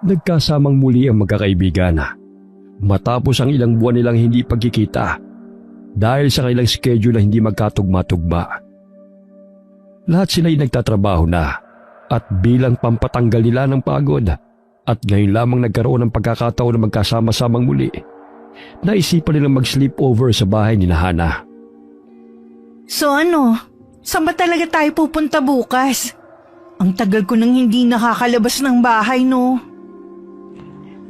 Nagkasamang muli ang magkakaibigan matapos ang ilang buwan nilang hindi pagkikita dahil sa kanilang schedule na hindi magkatugma-tugma. Lahat sila ay nagtatrabaho na at bilang pampatanggal nila ng pagod at ngayon lamang nagkaroon ng pagkakataon na magkasama-samang muli, naisipan nilang mag-sleepover sa bahay ni Hana. So ano, saan ba talaga tayo pupunta bukas? Ang tagal ko nang hindi nakakalabas ng bahay, no?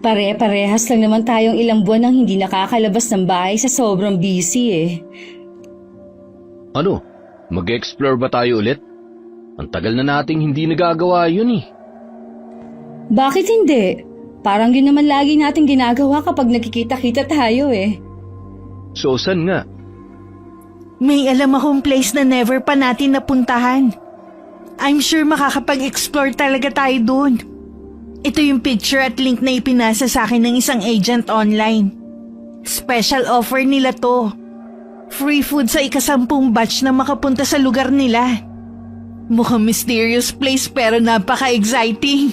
Pare-parehas lang naman tayong ilang buwan nang hindi nakakalabas ng bahay sa sobrang busy eh. Ano? Mag-explore ba tayo ulit? Ang tagal na nating hindi nagagawa yun eh. Bakit hindi? Parang yun naman lagi nating ginagawa kapag nakikita-kita tayo eh. So saan nga? May alam akong place na never pa natin napuntahan. I'm sure makakapag-explore talaga tayo dun. Ito yung picture at link na ipinasa sa akin ng isang agent online. Special offer nila to. Free food sa ika-10 batch na makapunta sa lugar nila. Mukhang mysterious place pero napaka-exciting.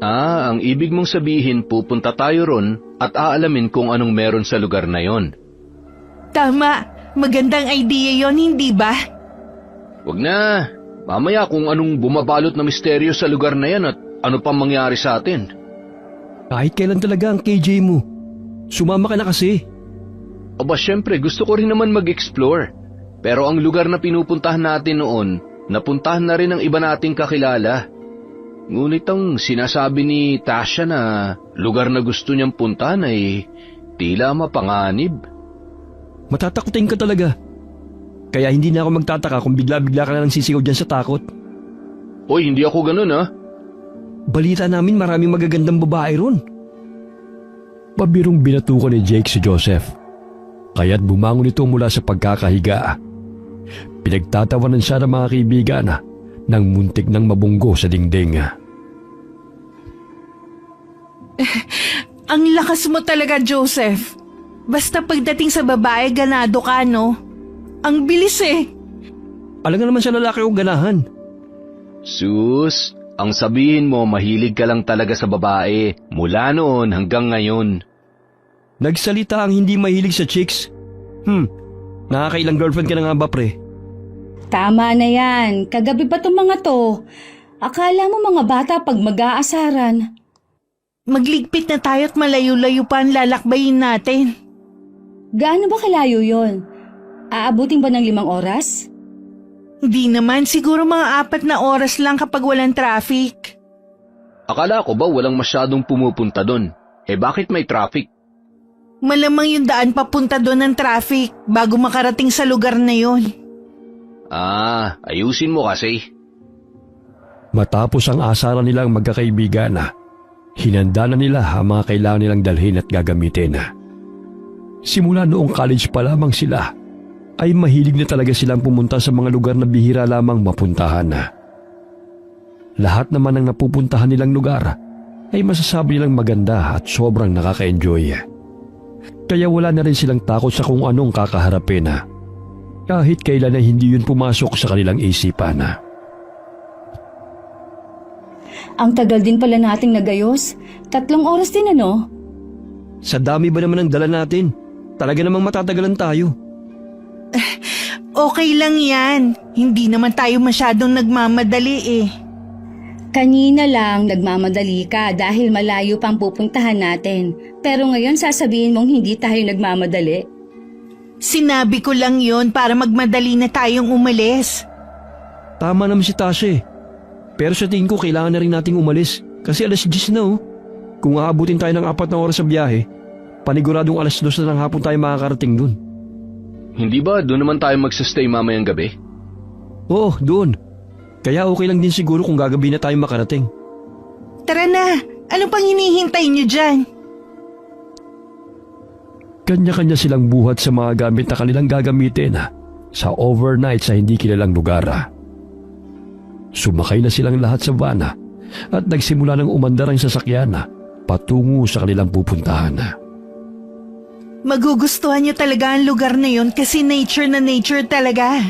Ang ibig mong sabihin pupunta tayo ron at aalamin kung anong meron sa lugar na yon. Tama, magandang idea yon, hindi ba? Wag na, mamaya kung anong bumabalot na misteryo sa lugar na yan at ano pang mangyari sa atin. Kahit kailan talaga ang KJ mo. Sumama ka na kasi. Aba syempre gusto ko rin naman mag-explore. Pero ang lugar na pinupuntahan natin noon, napuntahan na rin ng iba nating kakilala. Ngunit ang sinasabi ni Tasha na lugar na gusto niyang puntahan ay tila mapanganib. Matatakotin ka talaga. Kaya hindi na ako magtataka kung bigla-bigla ka na lang sisigaw dyan sa takot. Hoy, hindi ako ganun ha. Balita namin maraming magagandang babae ron. Pabirong binatukan ni Jake si Joseph. Kaya't bumangon ito mula sa pagkakahiga. Pinagtatawanan siya ng mga kaibigan nang muntik ng mabunggo sa dingding. Ang lakas mo talaga, Joseph. Basta pagdating sa babae, ganado ka, no? Ang bilis eh. Alam nga naman sa lalaki kong ganahan. Sus, ang sabihin mo mahilig ka lang talaga sa babae mula noon hanggang ngayon. Nagsalita ang hindi mahilig sa chicks. Nakakailang girlfriend ka na nga ba, pre? Tama na yan. Kagabi pa tong mga to. Akala mo mga bata pag mag-aasaran. Magligpit na tayo at malayo-layo pa ang lalakbayin natin. Gaano ba kalayo yon? Aabutin ba ng 5 oras? Hindi naman, siguro mga 4 na oras lang kapag walang traffic. Akala ko ba walang masyadong pumupunta doon? Bakit may traffic? Malamang yung daan papunta doon ng traffic bago makarating sa lugar na yon. Ayusin mo kasi. Matapos ang asaran nilang magkakaibigan hinanda na nila ang mga kailangan nilang dalhin at gagamitin. Simula noong college pa lamang sila, ay mahilig na talaga silang pumunta sa mga lugar na bihira lamang mapuntahan. Lahat naman ng napupuntahan nilang lugar ay masasabi nilang maganda at sobrang nakaka-enjoy. Kaya wala na rin silang takot sa kung anong kakaharapin. Kahit kailan ay hindi yun pumasok sa kanilang isipan. Ang tagal din pala nating nagayos. 3 oras din ano? Sa dami ba naman ang dala natin? Talaga namang matatagalan tayo. Okay lang yan. Hindi naman tayo masyadong nagmamadali eh. Kanina lang nagmamadali ka dahil malayo pang pupuntahan natin. Pero ngayon sasabihin mong hindi tayo nagmamadali. Sinabi ko lang yon para magmadali na tayong umalis. Tama naman si Tasha eh. Pero sa tingin ko kailangan na rin nating umalis kasi alas 10 na oh. Kung aabutin tayo ng 4 na oras sa biyahe, paniguradong alas 2 na ng hapon tayo makakarating dun. Hindi ba doon naman tayo magsastay mamayang gabi? Oo, doon. Kaya okay lang din siguro kung gagabi na tayo makarating. Tara na, ano pang hinihintay niyo dyan? Kanya-kanya silang buhat sa mga gamit na kanilang gagamitin sa overnight sa hindi kilalang lugar. Sumakay na silang lahat sa van at nagsimula ng umandar ang sasakyan patungo sa kanilang pupuntahan. Magugustuhan niyo talaga ang lugar na yon kasi nature na nature talaga.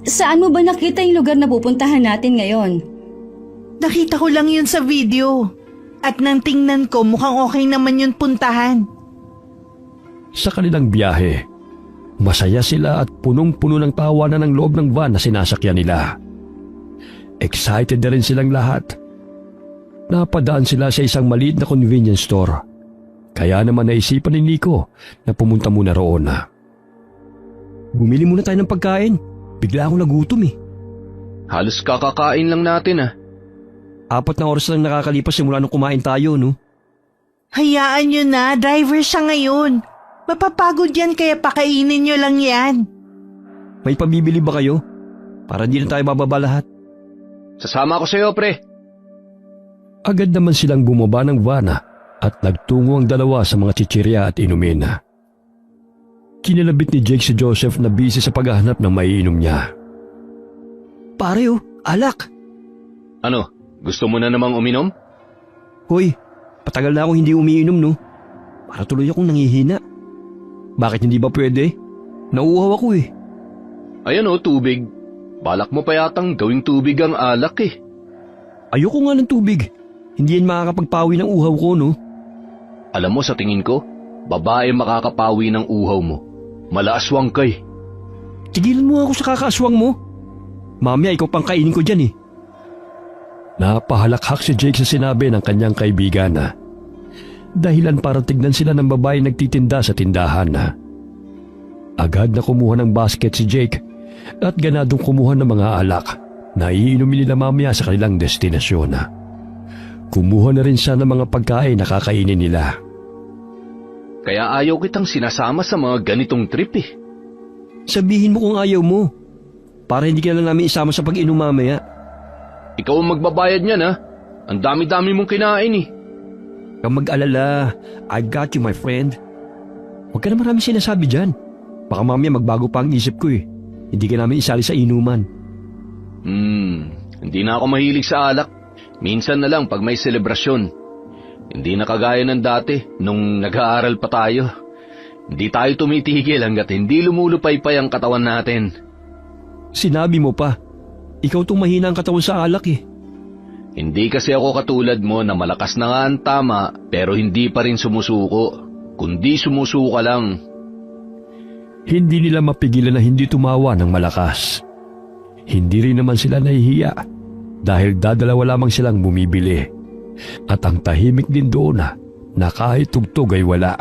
Saan mo ba nakita yung lugar na pupuntahan natin ngayon? Nakita ko lang yun sa video. At nang tingnan ko, mukhang okay naman yun puntahan. Sa kanilang biyahe, masaya sila at punong-puno ng tawanan ng loob ng van na sinasakyan nila. Excited na rin silang lahat. Napadaan sila sa isang maliit na convenience store. Kaya naman naisipan ni Nico na pumunta muna roon. Bumili muna tayo ng pagkain. Bigla akong nagutom eh. Halos kakakain lang natin 4 na oras lang nakakalipas simula nung kumain tayo, no? Hayaan nyo na, driver siya ngayon. Mapapagod yan kaya pakainin nyo lang yan. May pabibili ba kayo? Para di na tayo bababa lahat. Sasama ko sa'yo, pre. Agad naman silang bumaba ng van at nagtungo ang dalawa sa mga chichirya at inumin. Kinalabit ni Jake si Joseph na busy sa paghahanap ng maiinom niya. Pare alak! Ano, gusto mo na namang uminom? Hoy, patagal na akong hindi umiinom, no? Para tuloy akong nangihina. Bakit hindi ba pwede? Nauuhaw ako eh. Ayan tubig. Balak mo pa yatang gawing tubig ang alak eh. Ayoko nga ng tubig. Hindi yan makakapagpawi ng uhaw ko, no? Alam mo, sa tingin ko, babae makakapawi ng uhaw mo. Malaaswang kay. Tigilan mo ako sa kakaaswang mo. Mamaya ikaw pang kainin ko dyan eh. Napahalakhak si Jake sa sinabi ng kanyang kaibigan dahilan para tignan sila ng babae nagtitinda sa tindahan. Agad na kumuha ng basket si Jake at ganadong kumuha ng mga alak na iinumin nila mamaya sa kanilang destinasyon. Kumuha na rin siya ng mga pagkain na kakainin nila. Kaya ayaw kitang sinasama sa mga ganitong trip eh. Sabihin mo kung ayaw mo, para hindi ka na lang namin isama sa pag-inom mamaya. Ikaw ang magbabayad niyan Ang dami-dami mong kinain eh. Kang mag-alala, I got you my friend. Huwag ka na marami sinasabi dyan. Baka mamaya magbago pa ang isip ko eh. Hindi ka namin isali sa inuman. Hindi na ako mahilig sa alak. Minsan na lang pag may selebrasyon. Hindi na kagaya ng dati nung nag-aaral pa tayo. Hindi tayo tumitigil hanggat hindi lumulupaypay ang katawan natin. Sinabi mo pa, ikaw tong mahina ang katawan sa alak eh. Hindi kasi ako katulad mo na malakas na nga ang tama pero hindi pa rin sumusuko. Kundi sumusuka lang. Hindi nila mapigilan na hindi tumawa ng malakas. Hindi rin naman sila nahihiya dahil dadalawa lamang silang bumibili. At ang tahimik din doon na kahit tugtog ay wala.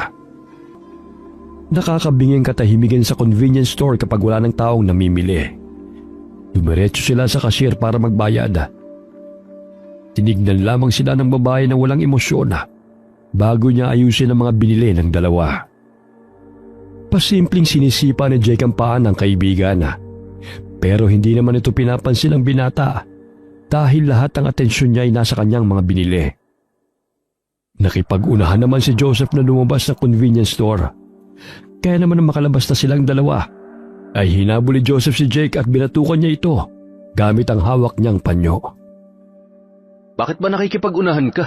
Nakakabinging katahimikin sa convenience store kapag wala ng taong namimili. Dumiretso sila sa cashier para magbayad. Tinignan lamang sila ng babae na walang emosyon bago niya ayusin ang mga binili ng dalawa. Pasimpleng sinisipa ni Jake ang paa ng kaibigan. Pero hindi naman ito pinapansin ng binata dahil lahat ng atensyon niya ay nasa kanyang mga binili. Nakipag-unahan naman si Joseph na lumabas sa convenience store. Kaya naman na makalabas na silang dalawa, ay hinabol ni Joseph si Jake at binatukan niya ito gamit ang hawak niyang panyo. Bakit ba nakikipag-unahan ka?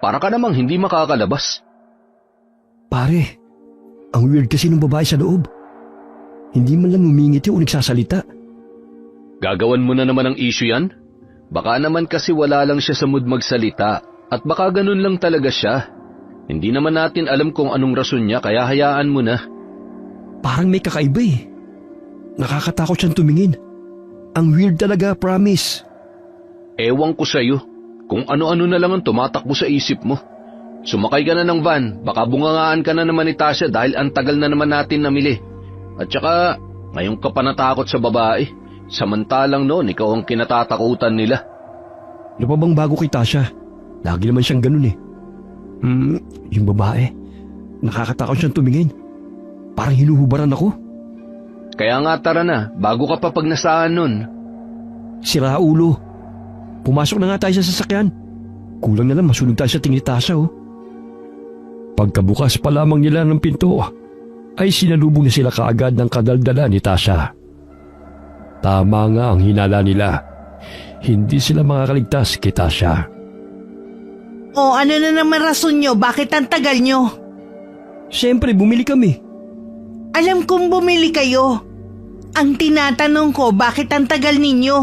Para ka namang hindi makakalabas. Pare, ang weird kasi ng babae sa loob. Hindi man lang humingiti o nagsasalita. Gagawan mo na naman ang issue yan? Baka naman kasi wala lang siya sa mood magsalita at baka ganun lang talaga siya. Hindi naman natin alam kung anong rason niya kaya hayaan mo na. Parang may kakaiba eh. Nakakatakot siyang tumingin. Ang weird talaga, promise. Ewan ko sa'yo kung ano-ano na lang ang tumatakbo sa isip mo. Sumakay ka na ng van, baka bungangaan ka na naman ni Tasha dahil ang tagal na naman natin namili. At saka, ngayon ka pa natakot sa babae. Samantalang noon, ikaw ang kinatatakutan nila. Ano pa bang bago kay Tasha? Lagi naman siyang ganun eh. Yung babae, nakakatakot siyang tumingin. Parang hinuhubaran ako. Kaya nga tara na, bago ka pa pagnasaan nun. Sira ulo. Pumasok na nga tayo sa sasakyan. Kulang na lang masunog tayo sa tingin ni Tasha oh. Pagkabukas pa lamang nila ng pinto, ay sinalubong na sila kaagad ng kadaldala ni Tasha. Tama nga ang hinala nila. Hindi sila makakaligtas kay Tasha. O ano na naman rason nyo? Bakit ang tagal nyo? Siyempre, bumili kami. Alam kong bumili kayo. Ang tinatanong ko, bakit ang tagal ninyo?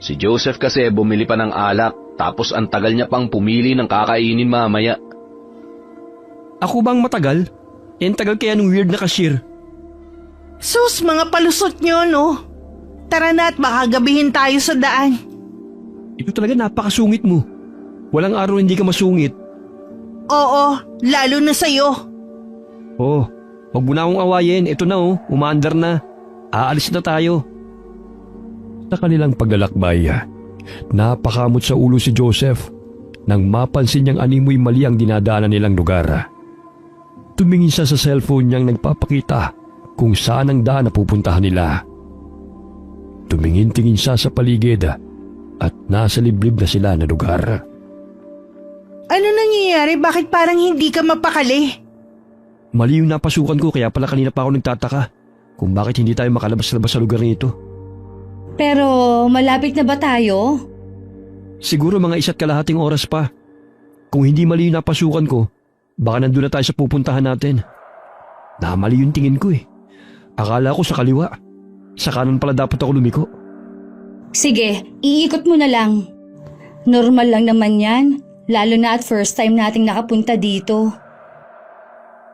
Si Joseph kasi bumili pa ng alak, tapos ang tagal niya pang pumili ng kakainin mamaya. Ako bang matagal? Yan tagal kaya nung weird na cashier. Sus, mga palusot nyo, no? Tara na at baka gabihin tayo sa daan. Ito talaga napakasungit mo. Walang araw hindi ka masungit. Oo, lalo na sa'yo. Oh, wag mo na akong awayin. Ito na oh, umaandar na. Aalis na tayo. Sa kanilang paglalakbay, napakamot sa ulo si Joseph nang mapansin niyang animoy mali ang dinadaanan nilang lugar. Tumingin siya sa cellphone niyang nagpapakita kung saan ang daan na pupuntahan nila. Tumingin-tingin siya sa paligid at nasa liblib na sila na lugar. Ano nangyayari? Bakit parang hindi ka mapakali? Mali yung napasukan ko kaya pala kanina pa ako nagtataka kung bakit hindi tayo makalabas-labas sa lugar nito. Pero malapit na ba tayo? Siguro mga 1.5 oras pa. Kung hindi mali yung napasukan ko, baka nandun na tayo sa pupuntahan natin. Namali yung tingin ko eh. Akala ko sa kaliwa. Sa kanan pala dapat ako lumiko. Sige, iikot mo na lang. Normal lang naman yan, lalo na at first time nating nakapunta dito.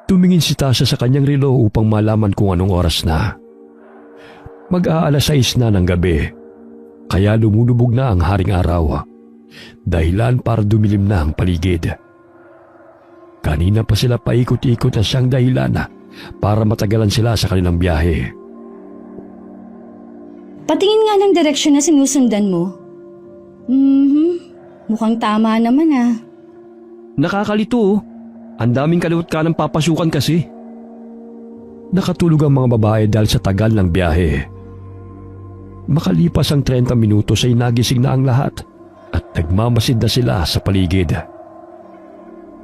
Tumingin si Tasha sa kanyang relo upang malaman kung anong oras na. Mag-aalas 6 na ng gabi, kaya lumulubog na ang haring araw. Dahilan para dumilim na ang paligid. Kanina pa sila paikot-ikot na siyang dahilan para matagalan sila sa kanilang biyahe. Patingin nga ng direksyon na sinusundan mo. Mukhang tama naman ah. Nakakalito oh. Ang daming kaliwat ka ng papasukan kasi. Nakatulog ang mga babae dahil sa tagal ng biyahe. Makalipas ang 30 minutos ay nagising na ang lahat at nagmamasid na sila sa paligid.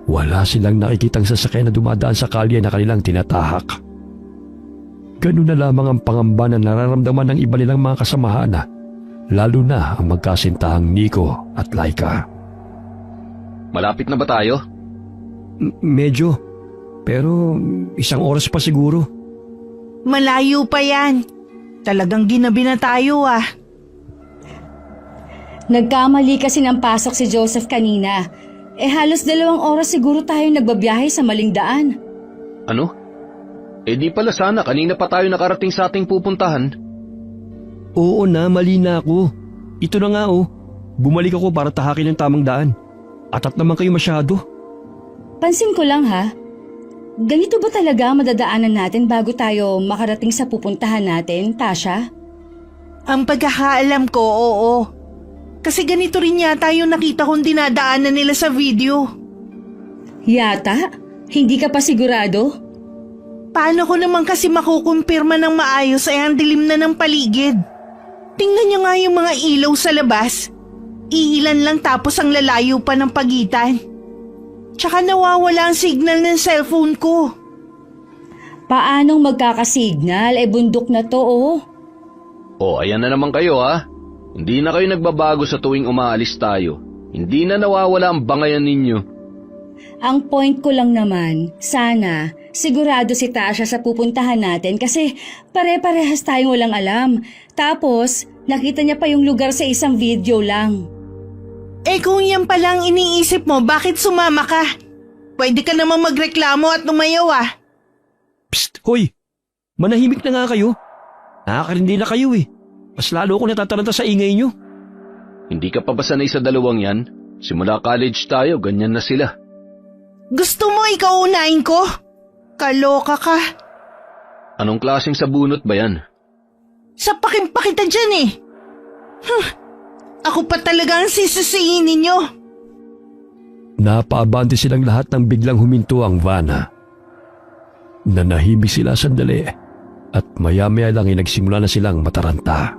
Wala silang nakikitang sasakyan na dumadaan sa kalye na kanilang tinatahak. Ganun na lamang ang pangamba na nararamdaman ng iba nilang mga kasamahan, lalo na ang magkasintahang Nico at Laika. Malapit na ba tayo? Medyo, pero 1 oras pa siguro. Malayo pa yan. Talagang ginabi na tayo ah. Nagkamali kasi ng pasok si Joseph kanina. Halos 2 oras siguro tayo nagbabiyahe sa maling daan. Ano? Di pala sana kanina pa tayo nakarating sa ating pupuntahan. Oo na, mali na ako. Ito na nga oh, bumalik ako para tahakin ang tamang daan. Atat naman kayo masyado. Pansin ko lang ha. Ganito ba talaga madadaanan natin bago tayo makarating sa pupuntahan natin, Tasha? Ang pagkakaalam ko, oo. Kasi ganito rin yata yung nakita kong dinadaanan nila sa video. Yata? Hindi ka pa sigurado? Paano ko naman kasi makukumpirma ng maayos ay ang dilim na ng paligid? Tingnan niyo nga yung mga ilaw sa labas. Iilan lang tapos ang lalayo pa ng pagitan. Tsaka nawawala ang signal ng cellphone ko. Paanong magkakasignal? Bundok na to oh. Ayan na naman kayo ha. Hindi na kayo nagbabago sa tuwing umaalis tayo. Hindi na nawawala ang bangayan ninyo. Ang point ko lang naman, sana sigurado si Tasha sa pupuntahan natin kasi pare-parehas tayong walang alam. Tapos nakita niya pa yung lugar sa isang video lang. Kung yan palang iniisip mo, bakit sumama ka? Pwede ka namang magreklamo at lumayaw ah. Psst, hoy! Manahimik na nga kayo. Nakakarindi na kayo eh. Mas lalo ako natataranta sa ingay nyo. Hindi ka pa ba sanay sa dalawang yan? Simula college tayo, ganyan na sila. Gusto mo ikaw unahin ko? Kaloka ka. Anong klaseng sabunot ba yan? Sapakin pa kita dyan eh. Ako pa talaga ang sisisihin ninyo. Napaabante silang lahat nang biglang huminto ang van. Nanahimik sila sandali at maya-maya lang ay nagsimula na silang mataranta.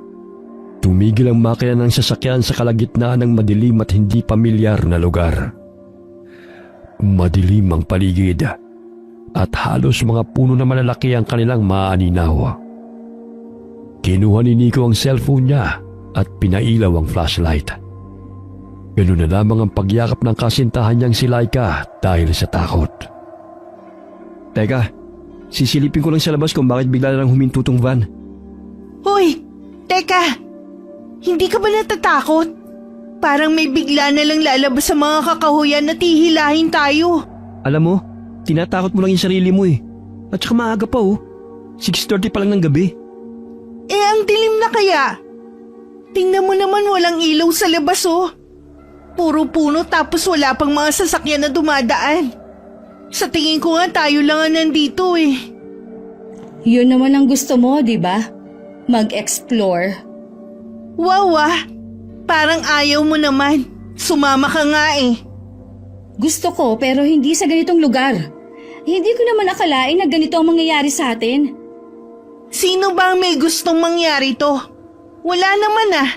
Tumigil ang makina ng sasakyan sa kalagitnaan ng madilim at hindi pamilyar na lugar. Madilim ang paligid at halos mga puno na malalaki ang kanilang maaninaw. Kinuha ni Nico ang cellphone niya at pinailaw ang flashlight. Ganun na lamang ang pagyakap ng kasintahan niyang si Laika dahil sa takot. Teka, sisilipin ko lang sa labas kung bakit bigla na lang huminto tong van. Hoy, teka! Hindi ka ba natatakot? Parang may bigla na lang lalabas sa mga kakahuyan at hihilahin tayo. Alam mo, tinatakot mo lang yung sarili mo eh. At saka maaga pa oh. 6:30 pa lang ng gabi. Eh ang dilim na kaya? Tingnan mo naman walang ilaw sa labas oh. Puro puno tapos wala pang mga sasakyan na dumadaan. Sa tingin ko nga tayo lang ang nandito eh. Yun naman ang gusto mo, di ba? Mag-explore. Wow ah, parang ayaw mo naman. Sumama ka nga eh. Gusto ko pero hindi sa ganitong lugar. Hindi ko naman akalain na ganito ang mangyayari sa atin. Sino ba ang may gustong mangyari to? Wala naman ah.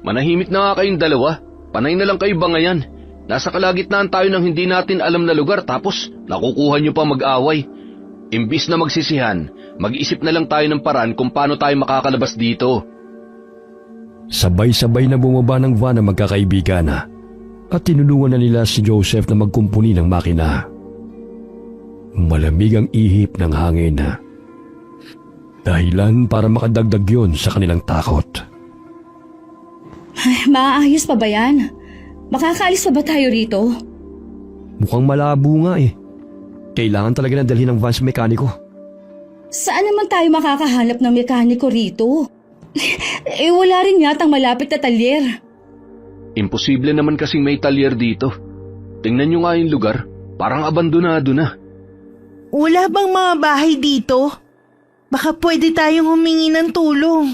Manahimik na nga kayong dalawa. Panay na lang kayo bangayan. Nasa kalagitnaan tayo ng hindi natin alam na lugar tapos nakukuha nyo pa mag-away. Imbis na magsisihan, mag-isip na lang tayo ng paraan kung paano tayo makakalabas dito. Sabay-sabay na bumaba ng van ang magkakaibigan na at tinulungan na nila si Joseph na magkumpuni ng makina. Malamig ang ihip ng hangin na dahilan para makadagdag yun sa kanilang takot. Ay, maaayos pa ba yan? Makakaalis pa ba tayo rito? Mukhang malabo nga eh. Kailangan talaga na dalhin ng van sa mekaniko. Saan naman tayo makakahanap ng mekaniko rito? Eh wala rin yatang malapit na talyer. Imposible naman kasing may talyer dito. Tingnan nyo nga yung lugar, parang abandonado na. Wala bang mga bahay dito? Baka pwede tayong humingi ng tulong.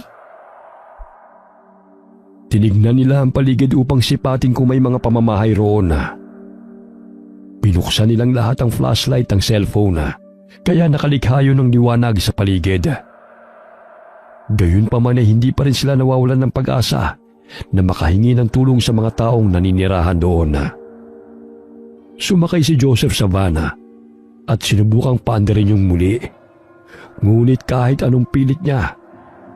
Tinignan nila ang paligid upang sipatin kung may mga pamamahay roon na. Binuksan nilang lahat ang flashlight ng cellphone na, kaya nakalikha yun ng liwanag sa paligid. Gayunpaman ay hindi pa rin sila nawawalan ng pag-asa na makahingi ng tulong sa mga taong naninirahan doon na. Sumakay si Joseph sa van at sinubukang paandarin yung muli. Ngunit kahit anong pilit niya,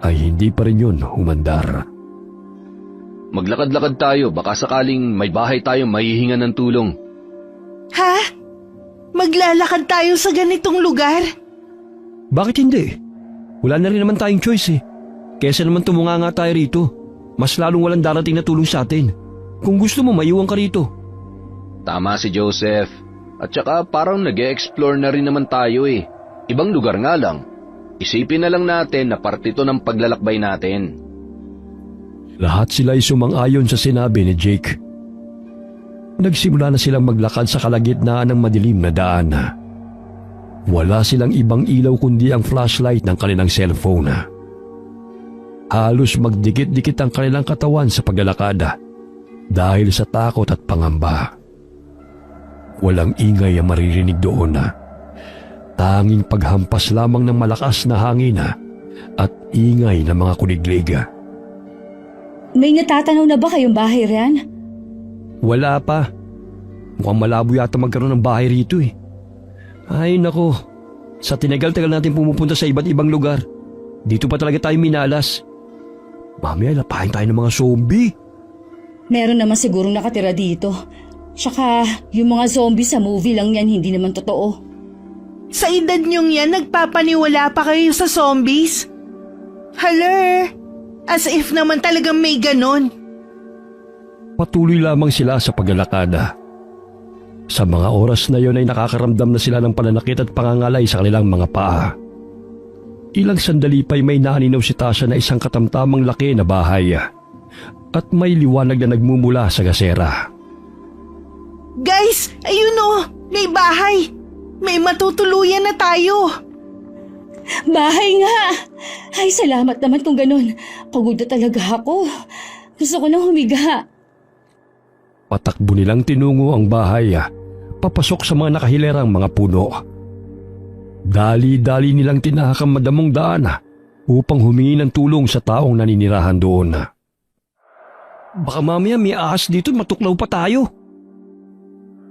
ay hindi pa rin yun humandar. Maglakad-lakad tayo, baka sakaling may bahay tayong mahihingan ng tulong. Ha? Maglalakad tayo sa ganitong lugar? Bakit hindi? Wala na rin naman tayong choice eh. Kesa naman tumunga nga tayo rito. Mas lalong walang darating na tulong sa atin. Kung gusto mo, maiwan ka rito. Tama si Joseph. At saka parang nag-e-explore na rin naman tayo eh. Ibang lugar nga lang. Isipin na lang natin na parte ito ng paglalakbay natin. Lahat sila ay sumang-ayon sa sinabi ni Jake. Nagsimula na silang maglakad sa kalagitnaan ng madilim na daan. Wala silang ibang ilaw kundi ang flashlight ng kanilang cellphone. Halos magdikit-dikit ang kanilang katawan sa paglalakad dahil sa takot at pangamba. Walang ingay ang maririnig doon. Tanging paghampas lamang ng malakas na hangin at ingay ng mga kuliglig. May natatanaw na ba kayong bahay riyan? Wala pa. Mukhang malabo yata magkaroon ng bahay rito eh. Ay nako, sa tinagal-tagal natin pumupunta sa iba't ibang lugar, dito pa talaga tayo minalas. Mamaya lapahin tayo ng mga zombie. Meron naman sigurong nakatira dito. Tsaka yung mga zombie sa movie lang yan, hindi naman totoo. Sa edad niyong yan, nagpapaniwala pa kayo sa zombies? Hala, as if naman talagang may ganon. Patuloy lamang sila sa paglalakad. Sa mga oras na yon ay nakakaramdam na sila ng pananakit at pangangalay sa kanilang mga paa. Ilang sandali pa'y may naaninaw si Tasha na isang katamtamang laki na bahay at may liwanag na nagmumula sa gasera. Guys, ayun oh, may bahay. May matutuluyan na tayo. Bahay nga! Ay, salamat naman kung ganun. Pagod na talaga ako. Gusto ko nang humiga. Patakbo nilang tinungo ang bahay, papasok sa mga nakahilerang mga puno. Dali-dali nilang tinahak ang madamong daan upang humingi ng tulong sa taong naninirahan doon. Baka mamaya may ahas dito, matuklaw pa tayo.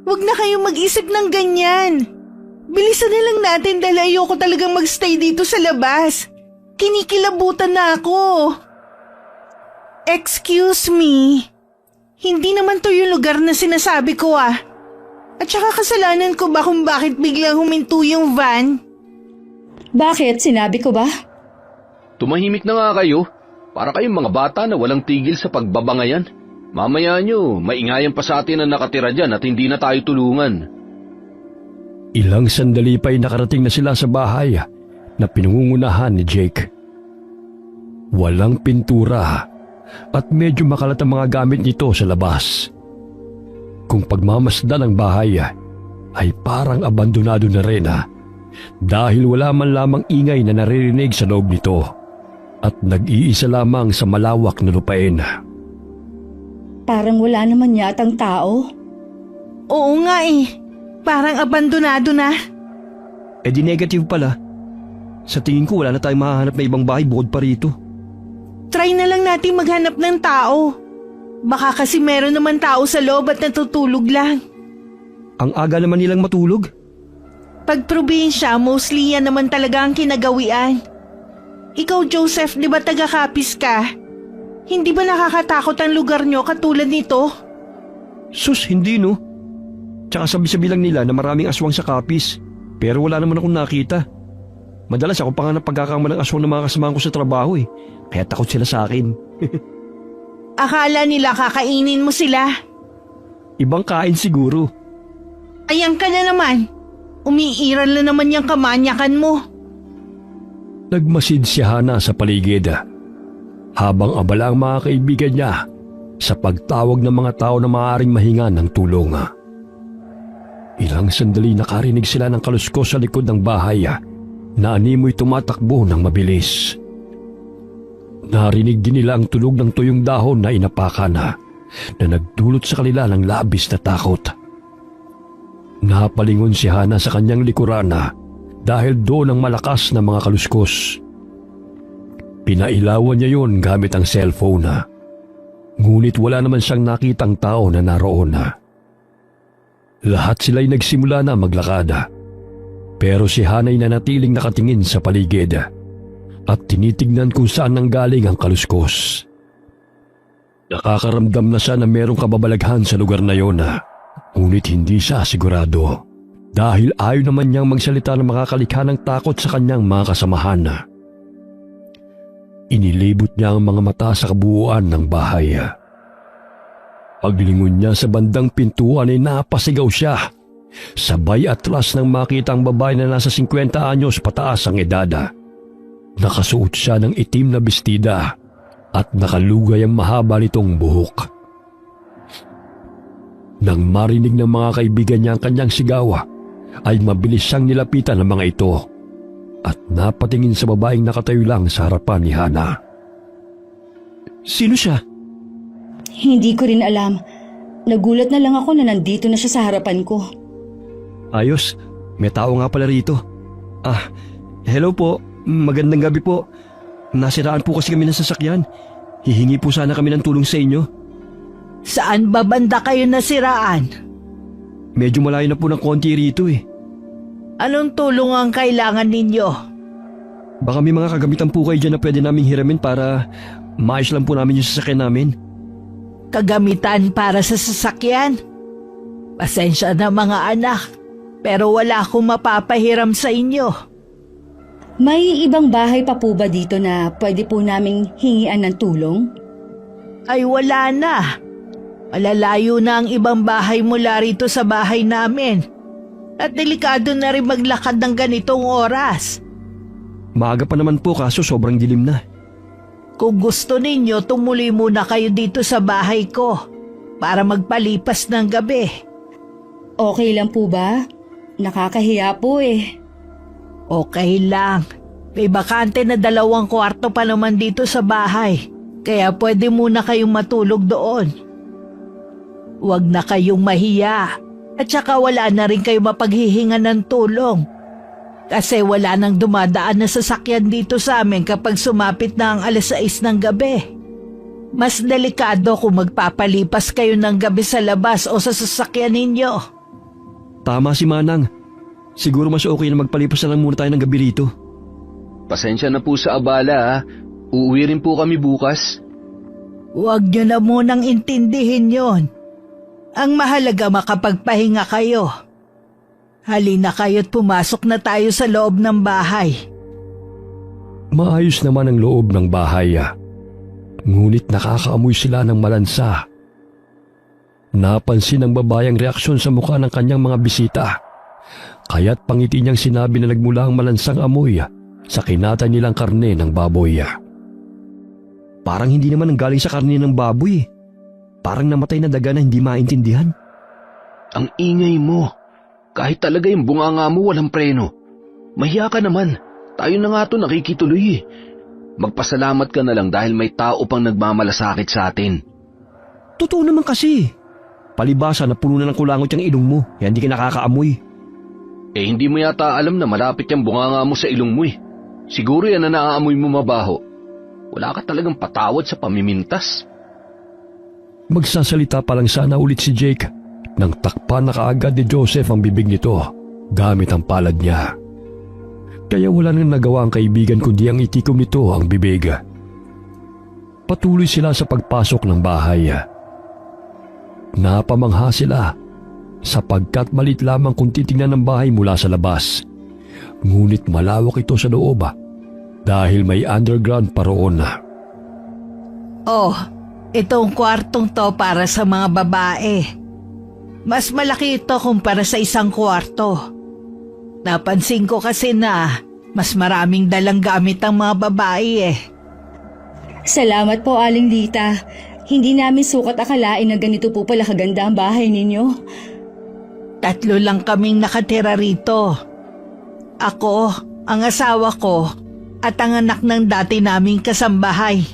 Huwag na kayong mag-isip ng ganyan. Bilisan na lang natin dahil ayoko talagang magstay dito sa labas. Kinikilabutan na ako. Excuse me. Hindi naman to yung lugar na sinasabi ko ah. At saka kasalanan ko ba kung bakit biglang huminto yung van? Bakit? Sinabi ko ba? Tumahimik na nga kayo. Para kayong mga bata na walang tigil sa pagbabangayan. Mamaya nyo, maingayan pa sa atin ang nakatira dyan at hindi na tayo tulungan. Ilang sandali pa'y nakarating na sila sa bahay na pinangungunahan ni Jake. Walang pintura at medyo makalat ang mga gamit nito sa labas. Kung pagmamasdan ang bahay ay parang abandonado na rin dahil wala man lamang ingay na naririnig sa loob nito at nag-iisa lamang sa malawak na lupain. Parang wala naman yatang tao. Oo nga eh. Parang abandonado na. Eh di negative pala. Sa tingin ko wala na tayong mahahanap na ibang bahay bukod pa rito. Try na lang natin maghanap ng tao. Baka kasi meron naman tao sa loob at natutulog lang. Ang aga naman nilang matulog. Pag probinsya, mostly yan naman talaga ang kinagawian. Ikaw, Joseph, di ba taga-Capiz ka? Hindi ba nakakatakot ang lugar nyo katulad nito? Sus, hindi no. Tsaka sabi-sabi lang nila na maraming aswang sa Capiz. Pero wala naman akong nakita. Madalas ako pa nga ng pagkakamalang aswang ng mga kasamahan ko sa trabaho eh. Kaya takot sila sa akin. Akala nila kakainin mo sila. Ibang kain siguro. Ayan ka na naman. Umiiral na naman yung kamanyakan mo. Nagmasid si Hana sa paligid habang abala ang mga kaibigan niya sa pagtawag ng mga tao na maaaring mahinga ng tulong. Ilang sandali nakarinig sila ng kaluskos sa likod ng bahay na animoy tumatakbo ng mabilis. Narinig din nila ang tunog ng tuyong dahon na inapakan na nagdulot sa kanila ng labis na takot. Napalingon si Hana sa kanyang likuran dahil doon ang malakas na mga kaluskos. Pinailawan niya yun gamit ang cellphone ngunit wala naman siyang nakitang tao na naroon. Lahat sila'y nagsimula na maglakad. Pero si Hana'y nanatiling nakatingin sa paligid at tinitignan kung saan nanggaling ang kaluskos. Nakakaramdam na siya na merong kababalaghan sa lugar na yon, ngunit hindi siya sigurado dahil ayaw naman niyang magsalita ng makakalikha ng takot sa kanyang mga kasamahan. Inilibot niya ang mga mata sa kabuuan ng bahay. Paglingon niya sa bandang pintuan ay napasigaw siya. Sabay atras nang makita ang babae na nasa 50 anyos pataas ang edad. Nakasuot siya ng itim na bestida at nakalugay ang mahaba nitong buhok. Nang marinig ng mga kaibigan niya ang kanyang sigaw, ay mabilis siyang nilapitan ng mga ito at napatingin sa babaeng nakatayo lang sa harapan ni Hana. Sino siya? Hindi ko rin alam. Nagulat na lang ako na nandito na siya sa harapan ko. Ayos, may tao nga pala rito. Hello po, magandang gabi po. Nasiraan po kasi kami ng sasakyan. Hihingi po sana kami ng tulong sa inyo. Saan ba banda kayo nasiraan? Medyo malayo na po ng konti rito eh. Anong tulong ang kailangan ninyo? Baka may mga kagamitan po kayo dyan na pwede naming hiramin para maayos lang po namin yung sasakyan namin. Kagamitan para sa sasakyan? Pasensya na mga anak, pero wala akong mapapahiram sa inyo. May ibang bahay pa po ba dito na pwede po naming hingian ng tulong? Ay wala na. Malalayo na ang ibang bahay mula rito sa bahay namin. At delikado na rin maglakad ng ganitong oras. Maaga pa naman po kaso sobrang dilim na. Kung gusto ninyo, tumuloy muna kayo dito sa bahay ko para magpalipas ng gabi. Okay lang po ba? Nakakahiya po eh. Okay lang. May bakante na 2 kwarto pa naman dito sa bahay. Kaya pwede muna kayong matulog doon. Huwag na kayong mahiya. At saka wala na rin kayo mapaghihingan ng tulong. Kasi wala nang dumadaan na sasakyan dito sa amin kapag sumapit na ang 6:00 ng gabi. Mas delikado kung magpapalipas kayo ng gabi sa labas o sa sasakyan ninyo. Tama si Manang. Siguro mas okay na magpalipas na lang muna tayo ng gabi rito. Pasensya na po sa abala. Uuwi rin po kami bukas. Huwag niyo na munang intindihin yon. Ang mahalaga makapagpahinga kayo. Halina kayo't pumasok na tayo sa loob ng bahay. Maayos naman ang loob ng bahay Ngunit nakakaamoy sila ng malansa. Napansin ng babae ang reaksyon sa mukha ng kanyang mga bisita. Kaya't pangiti niyang sinabi na nagmula ang malansang amoy sa kinatay nilang karne ng baboy. Parang hindi naman ang galing sa karne ng baboy. Parang namatay na daga na hindi maintindihan. Ang ingay mo. Kahit talaga yung bunganga mo walang preno. Mahiya ka naman. Tayo na nga to nakikituloy. Magpasalamat ka na lang dahil may tao pang nagmamalasakit sa atin. Totoo naman kasi. Palibasa na puno na ng kulangot yung ilong mo, kaya hindi ka nakakaamoy. Hindi mo yata alam na malapit yung bunganga mo sa ilong mo. Siguro yan na naaamoy mo mabaho. Wala ka talagang patawad sa pamimintas. Magsasalita pa lang sana ulit si Jake nang takpan na kaagad ni Joseph ang bibig nito gamit ang palad niya. Kaya wala nang nagawa ang kaibigan kundi ang itikom nito ang bibig. Patuloy sila sa pagpasok ng bahay. Napamangha sila sapagkat malit lamang kung titingnan ng bahay mula sa labas. Ngunit malawak ito sa loob dahil may underground pa roon. Oh, itong kwartong to para sa mga babae. Mas malaki ito kumpara sa isang kwarto. Napansin ko kasi na mas maraming dalang gamit ang mga babae Salamat po, Aling Lita. Hindi namin sukat akalain na ganito po pala kaganda ang bahay ninyo. 3 lang kaming nakatira rito. Ako, ang asawa ko, at ang anak ng dati naming kasambahay.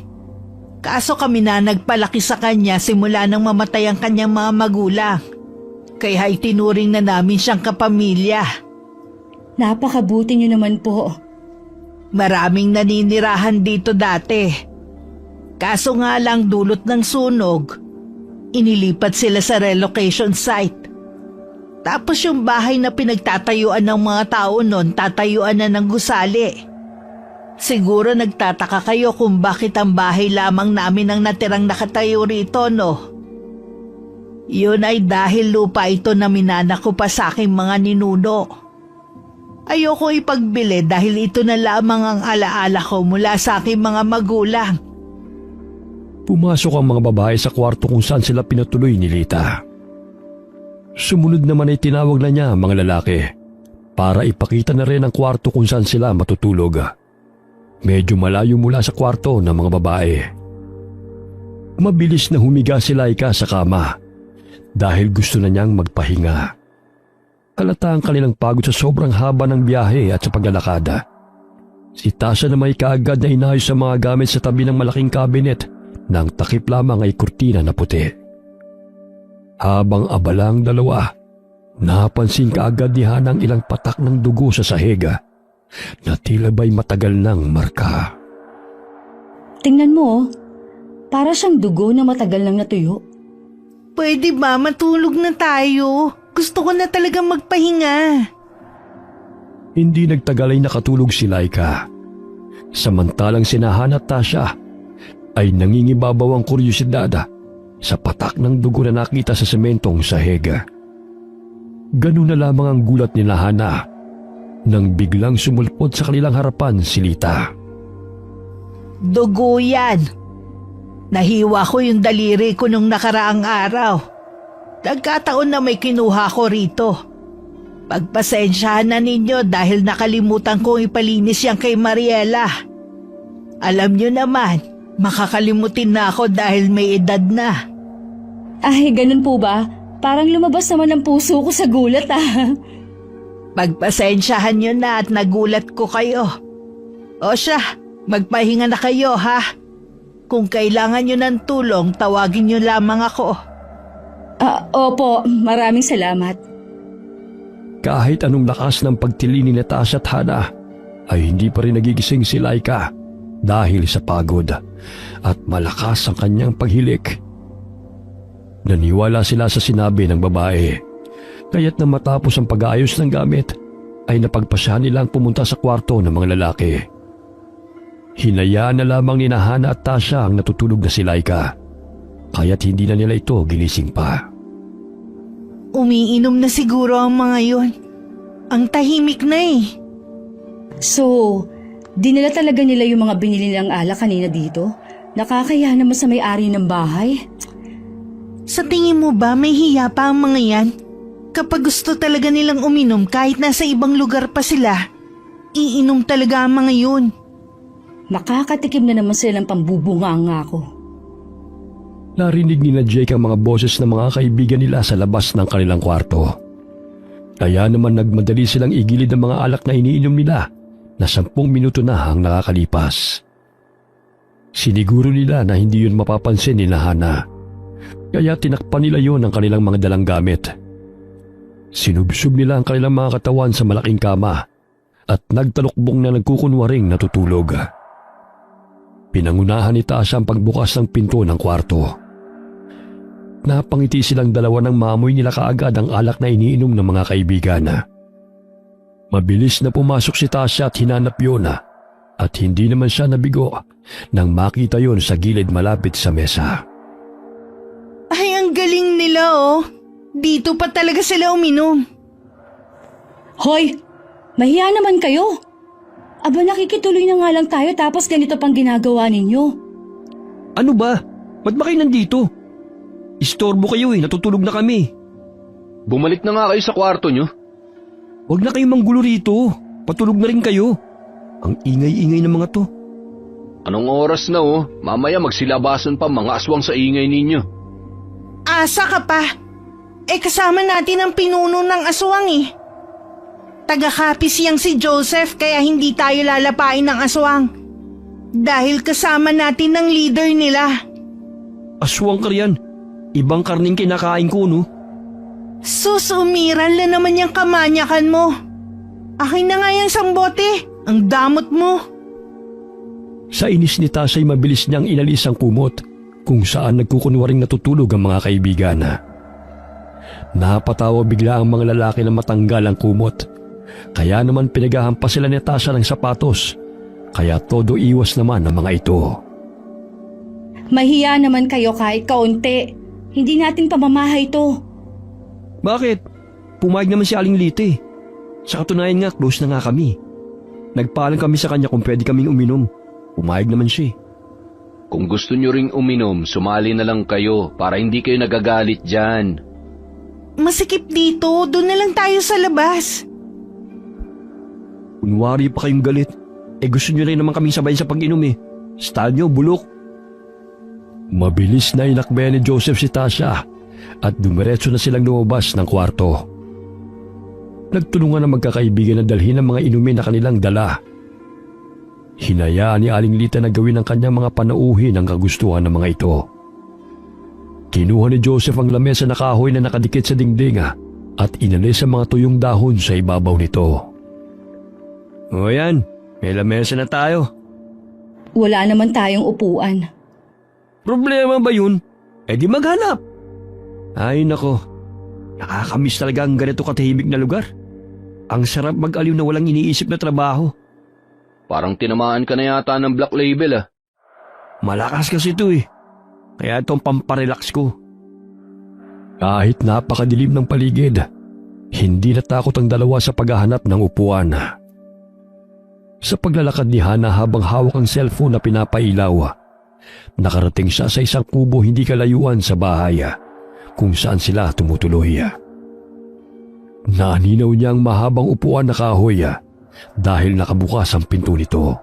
Kaso kami na nagpalaki sa kanya simula nang mamatay ang kanyang mga magulang. Kaya itinuring na namin siyang kapamilya. Napakabuti niyo naman po. Maraming naninirahan dito dati. Kaso nga lang dulot ng sunog, inilipat sila sa relocation site. Tapos yung bahay na pinagtatayuan ng mga tao noon, tatayuan na ng gusali. Siguro nagtataka kayo kung bakit ang bahay lamang namin ang natirang nakatayo rito, no? Yun ay dahil lupa ito na minana ko pa sa aking mga ninuno. Ayoko ipagbili dahil ito na lamang ang alaala ko mula sa aking mga magulang. Pumasok ang mga babae sa kwarto kung saan sila pinatuloy ni Lita. Sumunod naman ay tinawag na niya ang mga lalaki para ipakita na rin ang kwarto kung saan sila matutulog. Medyo malayo mula sa kwarto ng mga babae. Mabilis na humiga si Laika sa kama dahil gusto na niyang magpahinga. Halata ang kanilang pagod sa sobrang haba ng biyahe at sa paglalakad. Si Tasha na may kaagad na inayos sa mga gamit sa tabi ng malaking kabinet nang takip lamang ay kurtina na puti. Habang abalang dalawa, napansin kaagad ni Hana ang ilang patak ng dugo sa sahig na tila ba'y matagal nang marka. Tingnan mo, para siyang dugo na matagal nang natuyo. Pwede ba matulog na tayo? Gusto ko na talagang magpahinga. Hindi nagtagal ay nakatulog si Laika. Samantalang sina Hana at Tasha ay nangingibabaw ang kuryosidad sa patak ng dugo na nakita sa sementong sahig. Ganun na lamang ang gulat ni Hana nang biglang sumulpot sa kanilang harapan si Lita. Dugo yan. Nahiwa ko yung daliri ko nung nakaraang araw. Nagkataon na may kinuha ko rito. Pagpasensyahan na ninyo dahil nakalimutan kong ipalinis yan kay Mariela. Alam nyo naman, makakalimutin na ako dahil may edad na. Ay, ganun po ba? Parang lumabas naman ang puso ko sa gulat Pagpasensyahan nyo na at nagulat ko kayo. O siya, magpahinga na kayo ha. Kung kailangan nyo ng tulong, tawagin nyo lamang ako. Opo, maraming salamat. Kahit anong lakas ng pagtili ni Tasha at Hana, ay hindi pa rin nagigising si Laika dahil sa pagod at malakas ang kanyang paghilik. Naniwala sila sa sinabi ng babae, kaya't na matapos ang pag-aayos ng gamit, ay napagpasyahan nilang pumunta sa kwarto ng mga lalaki. Hinayaan na lamang ni Hana at Tasha ang natutulog na si Laika, kaya't hindi na nila ito ginising pa. Umiinom na siguro ang mga yon. Ang tahimik na So, dinala talaga nila yung mga binili nilang alak kanina dito? Nakakaya naman sa may-ari ng bahay. Sa tingin mo ba may hiya pa ang mga yan? Kapag gusto talaga nilang uminom kahit nasa ibang lugar pa sila, iinom talaga ang mga yun. Makakatikim na naman sila ng pambubunganga ko. Narinig ni na Jake ang mga boses ng mga kaibigan nila sa labas ng kanilang kwarto. Kaya naman nagmadali silang igilid ang mga alak na iniinom nila na 10 minuto na ang nakakalipas. Siniguro nila na hindi yun mapapansin ni Hana. Kaya tinakpan nila yon ng kanilang mga dalang gamit. Sinubsob nila ang kanilang mga katawan sa malaking kama at nagtalukbong na nagkukunwaring natutulog. Pinangunahan ni Tasha ang pagbukas ng pinto ng kwarto. Napangiti silang dalawa nang maamoy nila kaagad ang alak na iniinom ng mga kaibigan. Mabilis na pumasok si Tasha at hinanap yun at hindi naman siya nabigo nang makita yon sa gilid malapit sa mesa. Ay, ang galing nila oh. Dito pa talaga sila uminom. Hoy! Mahiya naman kayo! Aba, nakikituloy na nga lang tayo tapos ganito pang ginagawa ninyo. Ano ba? Ba't ba kayo nandito? Istorbo kayo natutulog na kami. Bumalik na nga kayo sa kwarto nyo. Huwag na kayong manggulo rito. Patulog na rin kayo. Ang ingay-ingay ng mga to. Anong oras na Mamaya magsilabasan pa mga aswang sa ingay ninyo. Asa ka pa. Kasama natin ang pinuno ng aswang Taga-kapis yang si Joseph kaya hindi tayo lalapain ng aswang. Dahil kasama natin ang leader nila. Aswang ka riyan. Ibang karning kinakain ko, no? Sus, umiral na naman yung kamanyakan mo. Akin na nga yung sambote. Ang damot mo. Sa inis ni Tasha ay mabilis niyang inalis ang kumot kung saan nagkukunwaring natutulog ang mga kaibigan. Napatawa bigla ang mga lalaki na matanggal ang kumot. Kaya naman pinagahampas sila ni Tasha ng sapatos. Kaya todo iwas naman ang mga ito. Mahiya naman kayo kahit kaunti. Hindi natin pamamahay to. Bakit? Pumayag naman si Aling Lite. Sa katunayan nga, close na nga kami. Nagpaalam kami sa kanya kung pwede kaming uminom. Pumayag naman siya. Kung gusto nyo ring uminom, sumali na lang kayo para hindi kayo nagagalit dyan. Masikip dito. Doon na lang tayo sa labas. Kunwari pa kayong galit. Gusto nyo rin naman kaming sabayin sa pag-inom Style nyo, bulok. Mabilis na inakbayan ni Joseph si Tasha at dumiretso na silang lumabas ng kwarto. Nagtulungan ang magkakaibigan na dalhin ang mga inumin na kanilang dala. Hinayaan ni Aling Lita na gawin ang kanyang mga panauhin ang kagustuhan ng mga ito. Kinuha ni Joseph ang lamesa na kahoy na nakadikit sa dingding at inalis ang mga tuyong dahon sa ibabaw nito. O yan, may lamesa na tayo. Wala naman tayong upuan. Problema ba yun? Di maghanap. Ay nako, nakakamiss talaga ang ganito katahimik na lugar. Ang sarap mag-aliw na walang iniisip na trabaho. Parang tinamaan ka na yata ng Black Label Malakas kasi ito Kaya itong pamparelax ko. Kahit napakadilim ng paligid, hindi natakot ang dalawa sa paghahanap ng upuan. Sa paglalakad ni Hana habang hawak ang cellphone na pinapailaw, nakarating siya sa isang kubo hindi kalayuan sa bahay kung saan sila tumutuloy. Naninaw niya ang mahabang upuan na kahoy dahil nakabukas ang pinto nito.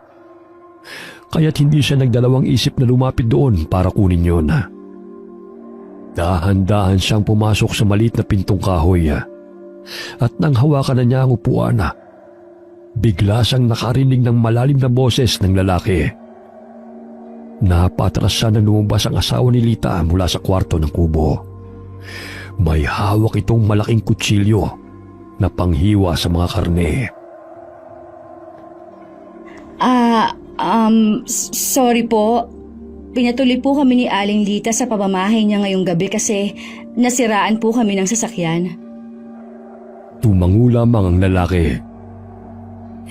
Kaya't hindi siya nagdalawang isip na lumapit doon para kunin yon. Dahan-dahan siyang pumasok sa maliit na pintong kahoy at nang hawakan na niya ang upuan, bigla siyang nakarinig ng malalim na boses ng lalaki. Napatras siya na lumabas ang asawa ni Lita mula sa kwarto ng kubo. May hawak itong malaking kutsilyo na panghiwa sa mga karne. Sorry po. Pinatuloy po kami ni Aling Lita sa pamamahay niya ngayong gabi kasi nasiraan po kami ng sasakyan. Tumango lamang ang lalaki.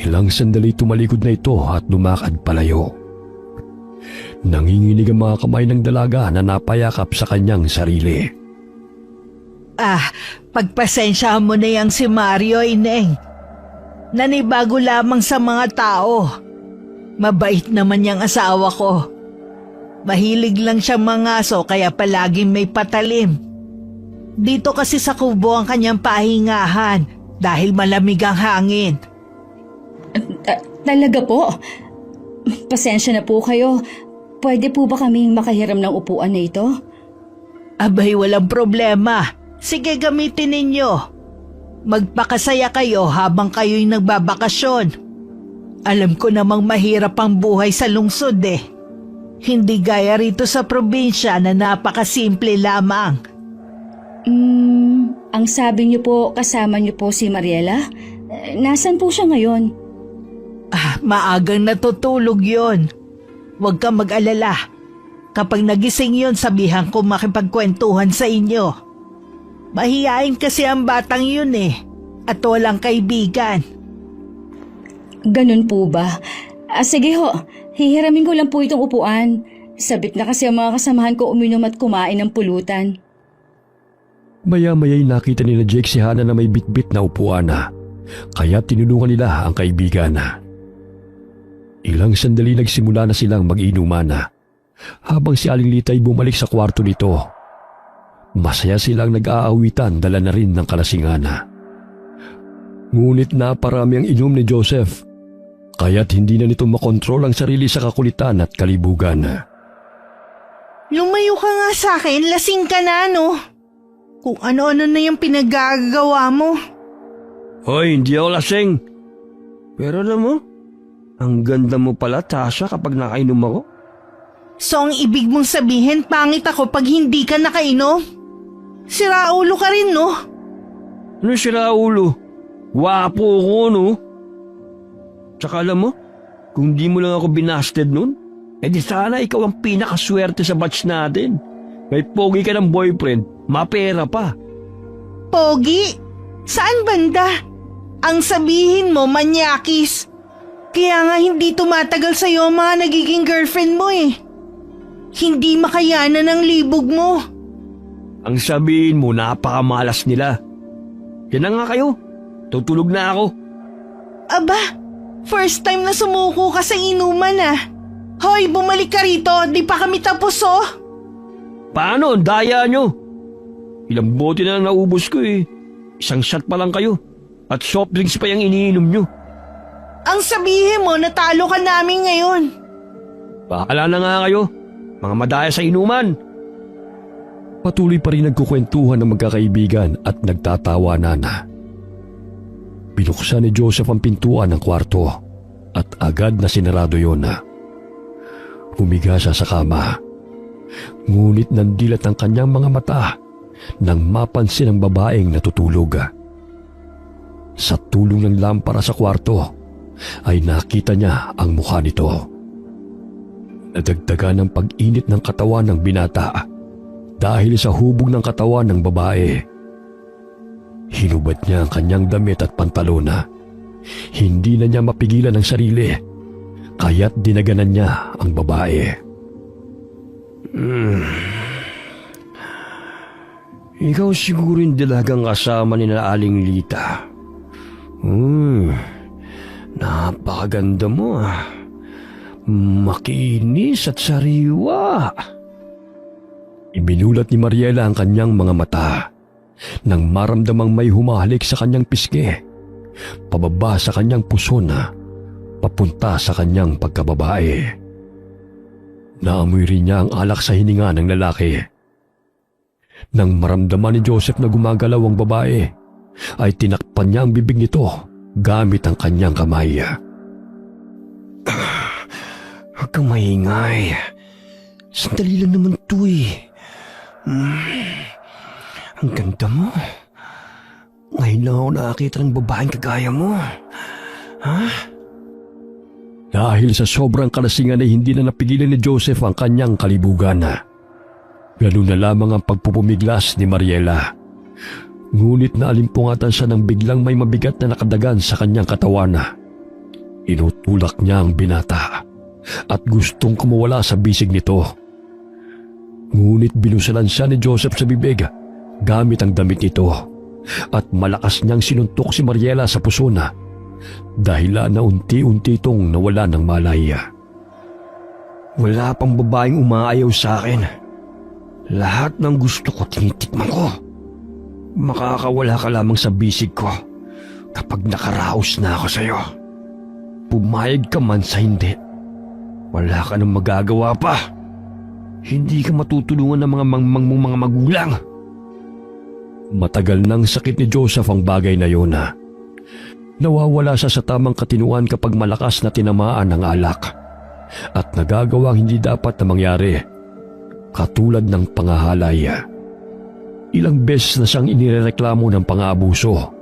Ilang sandali tumalikod na ito at lumakad palayo. Nanginginig ang mga kamay ng dalaga na napayakap sa kanyang sarili. Pagpasensyahan mo na yang si Mario, Ineng. Nanibago lamang sa mga tao. Mabait naman yang asawa ko. Mahilig lang siyang mangaso kaya palaging may patalim. Dito kasi sa kubo ang kanyang pahingahan dahil malamig ang hangin. Talaga po? Pasensya na po kayo. Pwede po ba kaming makahiram ng upuan na ito? Abay, walang problema. Sige, gamitin ninyo. Magpakasaya kayo habang kayo'y nagbabakasyon. Alam ko namang mahirap ang buhay sa lungsod eh. Hindi gaya rito sa probinsya na napakasimple lamang. Ang sabi niyo po kasama niyo po si Mariela? Nasaan po siya ngayon? Maagang natutulog yon. Huwag kang mag-alala. Kapag nagising yon, sabihan ko makipagkwentuhan sa inyo. Mahihain kasi ang batang yun eh. At walang kaibigan. Ganun po ba? Sige ho, hihiramin ko lang po itong upuan. Sabik na kasi ang mga kasamahan ko uminom at kumain ng pulutan. Maya-maya'y nakita ni na Jake si Hana na may bitbit na upuan na, kaya tinulungan nila ang kaibigan na. Ilang sandali nagsimula na silang mag-inuman na, habang si Aling Litay bumalik sa kwarto nito. Masaya silang nag-aawitan, dala na rin ng kalasingan na. Ngunit naparami ang inom ni Joseph, kaya't hindi na nito makontrol ang sarili sa kakulitan at kalibugan. Lumayo ka nga sa akin, lasing ka na no? Kung ano-ano na yung pinagagawa mo. Hoy, hindi ako lasing. Pero alam mo, ang ganda mo pala, Tasha, kapag nakainom ako. So ang ibig mong sabihin, pangit ako pag hindi ka nakainom? Siraulo ka rin no? Ano sira ulo? Wapo ko, no? Tsaka alam mo, kung di mo lang ako binasted nun, edi sana ikaw ang pinakaswerte sa batch natin. May pogi ka ng boyfriend, mapera pa. Pogi? Saan banda? Ang sabihin mo, manyakis. Kaya nga hindi tumatagal sa'yo ang mga nagiging girlfriend mo eh. Hindi makayanan ang libog mo. Ang sabihin mo, napakamalas nila. Yan na nga kayo, tutulog na ako. Aba, first time na sumuko ka sa inuman ah. Hoy, bumalik ka rito, di pa kami tapos oh. Paano? Ang daya nyo. Ilang bote na lang naubos ko eh. Isang shot pa lang kayo. At soft drinks pa yung iniinom nyo. Ang sabihin mo, natalo ka namin ngayon. Bahala na nga kayo. Mga madaya sa inuman. Patuloy pa rin nagkukwentuhan ng magkakaibigan at nagtatawanan na. Binuksan ni Joseph ang pintuan ng kwarto at agad na sinarado yon na. Humiga siya sa kama. Ngunit nandilat ang kanyang mga mata nang mapansin ang babaeng natutulog. Sa tulong ng lampara sa kwarto ay nakita niya ang mukha nito. Nadagdagan ng pag-init ng katawan ng binata dahil sa hubog ng katawan ng babae. Hinubad niya ang kanyang damit at pantalona. Hindi na niya mapigilan ang sarili, kaya't dinaganan niya ang babae. Ikaw siguro yung dalagang kasama ni na Aling Lita. Napakaganda mo ah. Makinis at sariwa. Ibinulat ni Mariela ang kanyang mga mata nang maramdamang may humahalik sa kanyang pisngi, pababa sa kanyang puso na papunta sa kanyang pagkababae. Naamoy rin niya ang alak sa hininga ng lalaki. Nang maramdaman ni Joseph na gumagalaw ang babae, ay tinakpan niya ang bibig nito gamit ang kanyang kamay. Huwag kang maingay. Sandali lang naman ito eh. Ang ganda mo. Ngayon lang ako nakakita ng babaeng kagaya mo. Ha? Dahil sa sobrang kalasingan ay hindi na napigilan ni Joseph ang kanyang kalibugan. Ganun na lamang ang pagpupumiglas ni Mariela. Ngunit naalimpungatan siya nang biglang may mabigat na nakadagan sa kanyang katawan. Inutulak niya ang binata at gustong kumawala sa bisig nito. Ngunit binusalan siya ni Joseph sa bibig gamit ang damit nito at malakas niyang sinuntok si Mariela sa puso na dahilan na unti-unti itong nawala ng malay. Wala pang babaeng umaayaw sa akin. Lahat ng gusto ko tinitikman ko. Makakawala ka lamang sa bisig ko kapag nakaraos na ako sa'yo. Pumayag ka man sa hindi. Wala ka nang magagawa pa. Hindi ka matutulungan ng mga mangmang mong mga magulang. Matagal nang sakit ni Joseph ang bagay na yun na. Nawawala siya sa tamang katinuan kapag malakas na tinamaan ng alak at nagagawang hindi dapat na mangyari, katulad ng pangahalay. Ilang beses na siyang inireklamo ng pang-aabuso.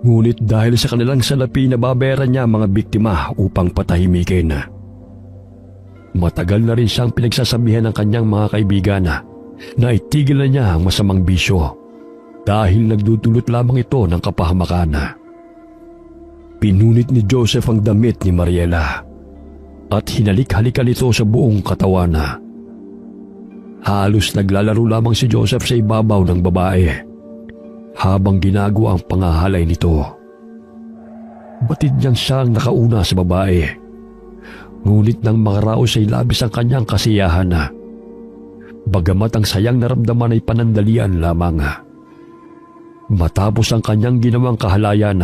Ngunit dahil sa kanilang salapi na babayaran niya ang mga biktima upang patahimikin. Matagal na rin siyang pinagsasabihan ng kanyang mga kaibigan na itigil na niya ang masamang bisyo dahil nagdudulot lamang ito ng kapahamakan. Pinunit ni Joseph ang damit ni Mariela at hinalik-halikan ito sa buong katawan. Halos naglalaro lamang si Joseph sa ibabaw ng babae habang ginagawa ang pangahalay nito. Batid niyang siyang nakauna sa babae, ngunit nang makaraos ay labis ang kanyang kasiyahan. Bagamat ang sayang naramdaman ay panandalian lamang. Matapos ang kanyang ginawang kahalayan,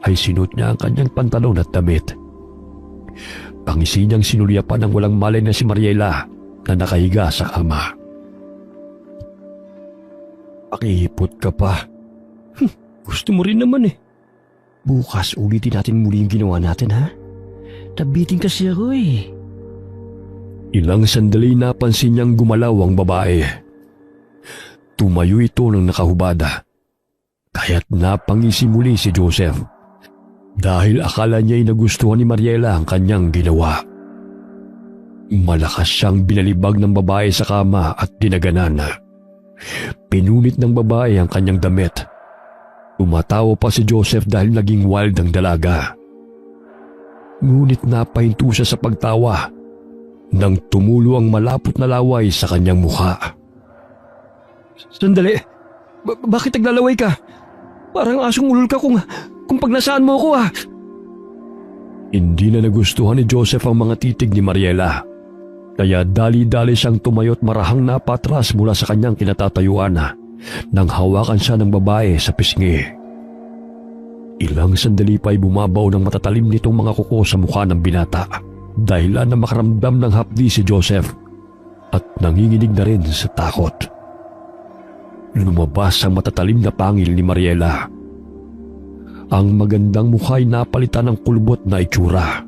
ay sinuot niya ang kanyang pantalon at damit. Pangisi niyang sinulyapan ng walang malay na si Mariela na nakahiga sa kama. Pakihipot ka pa. Gusto mo rin naman eh. Bukas ulitin natin muli yung ginawa natin, ha? Nabitin kasi ako eh. Ilang sandali napansin niyang gumalaw ang babae. Tumayo ito ng nakahubada. Kaya't napangisi muli si Joseph dahil akala niya'y nagustuhan ni Mariela ang kanyang ginawa. Malakas siyang binalibag ng babae sa kama at dinaganan. Pinunit ng babae ang kanyang damit. Umatawa pa si Joseph dahil naging wild ang dalaga. Ngunit napahinto siya sa pagtawa nang tumulo ang malapot na laway sa kanyang mukha. Sandali! Bakit naglalaway ka? Parang asong ulol ka kung pag nasaan mo ako Hindi na nagustuhan ni Joseph ang mga titig ni Mariela. Kaya dali-dali siyang tumayo't marahang napatras mula sa kanyang kinatatayuan nang hawakan siya ng babae sa pisngi. Ilang sandali pa'y bumabaw ng matatalim nitong mga kuko sa mukha ng binata dahilan na makaramdam ng hapdi si Joseph at nanginginig na rin sa takot. Lumabas ang matatalim na pangil ni Mariela. Ang magandang mukha'y napalitan ng kulbot na itsura.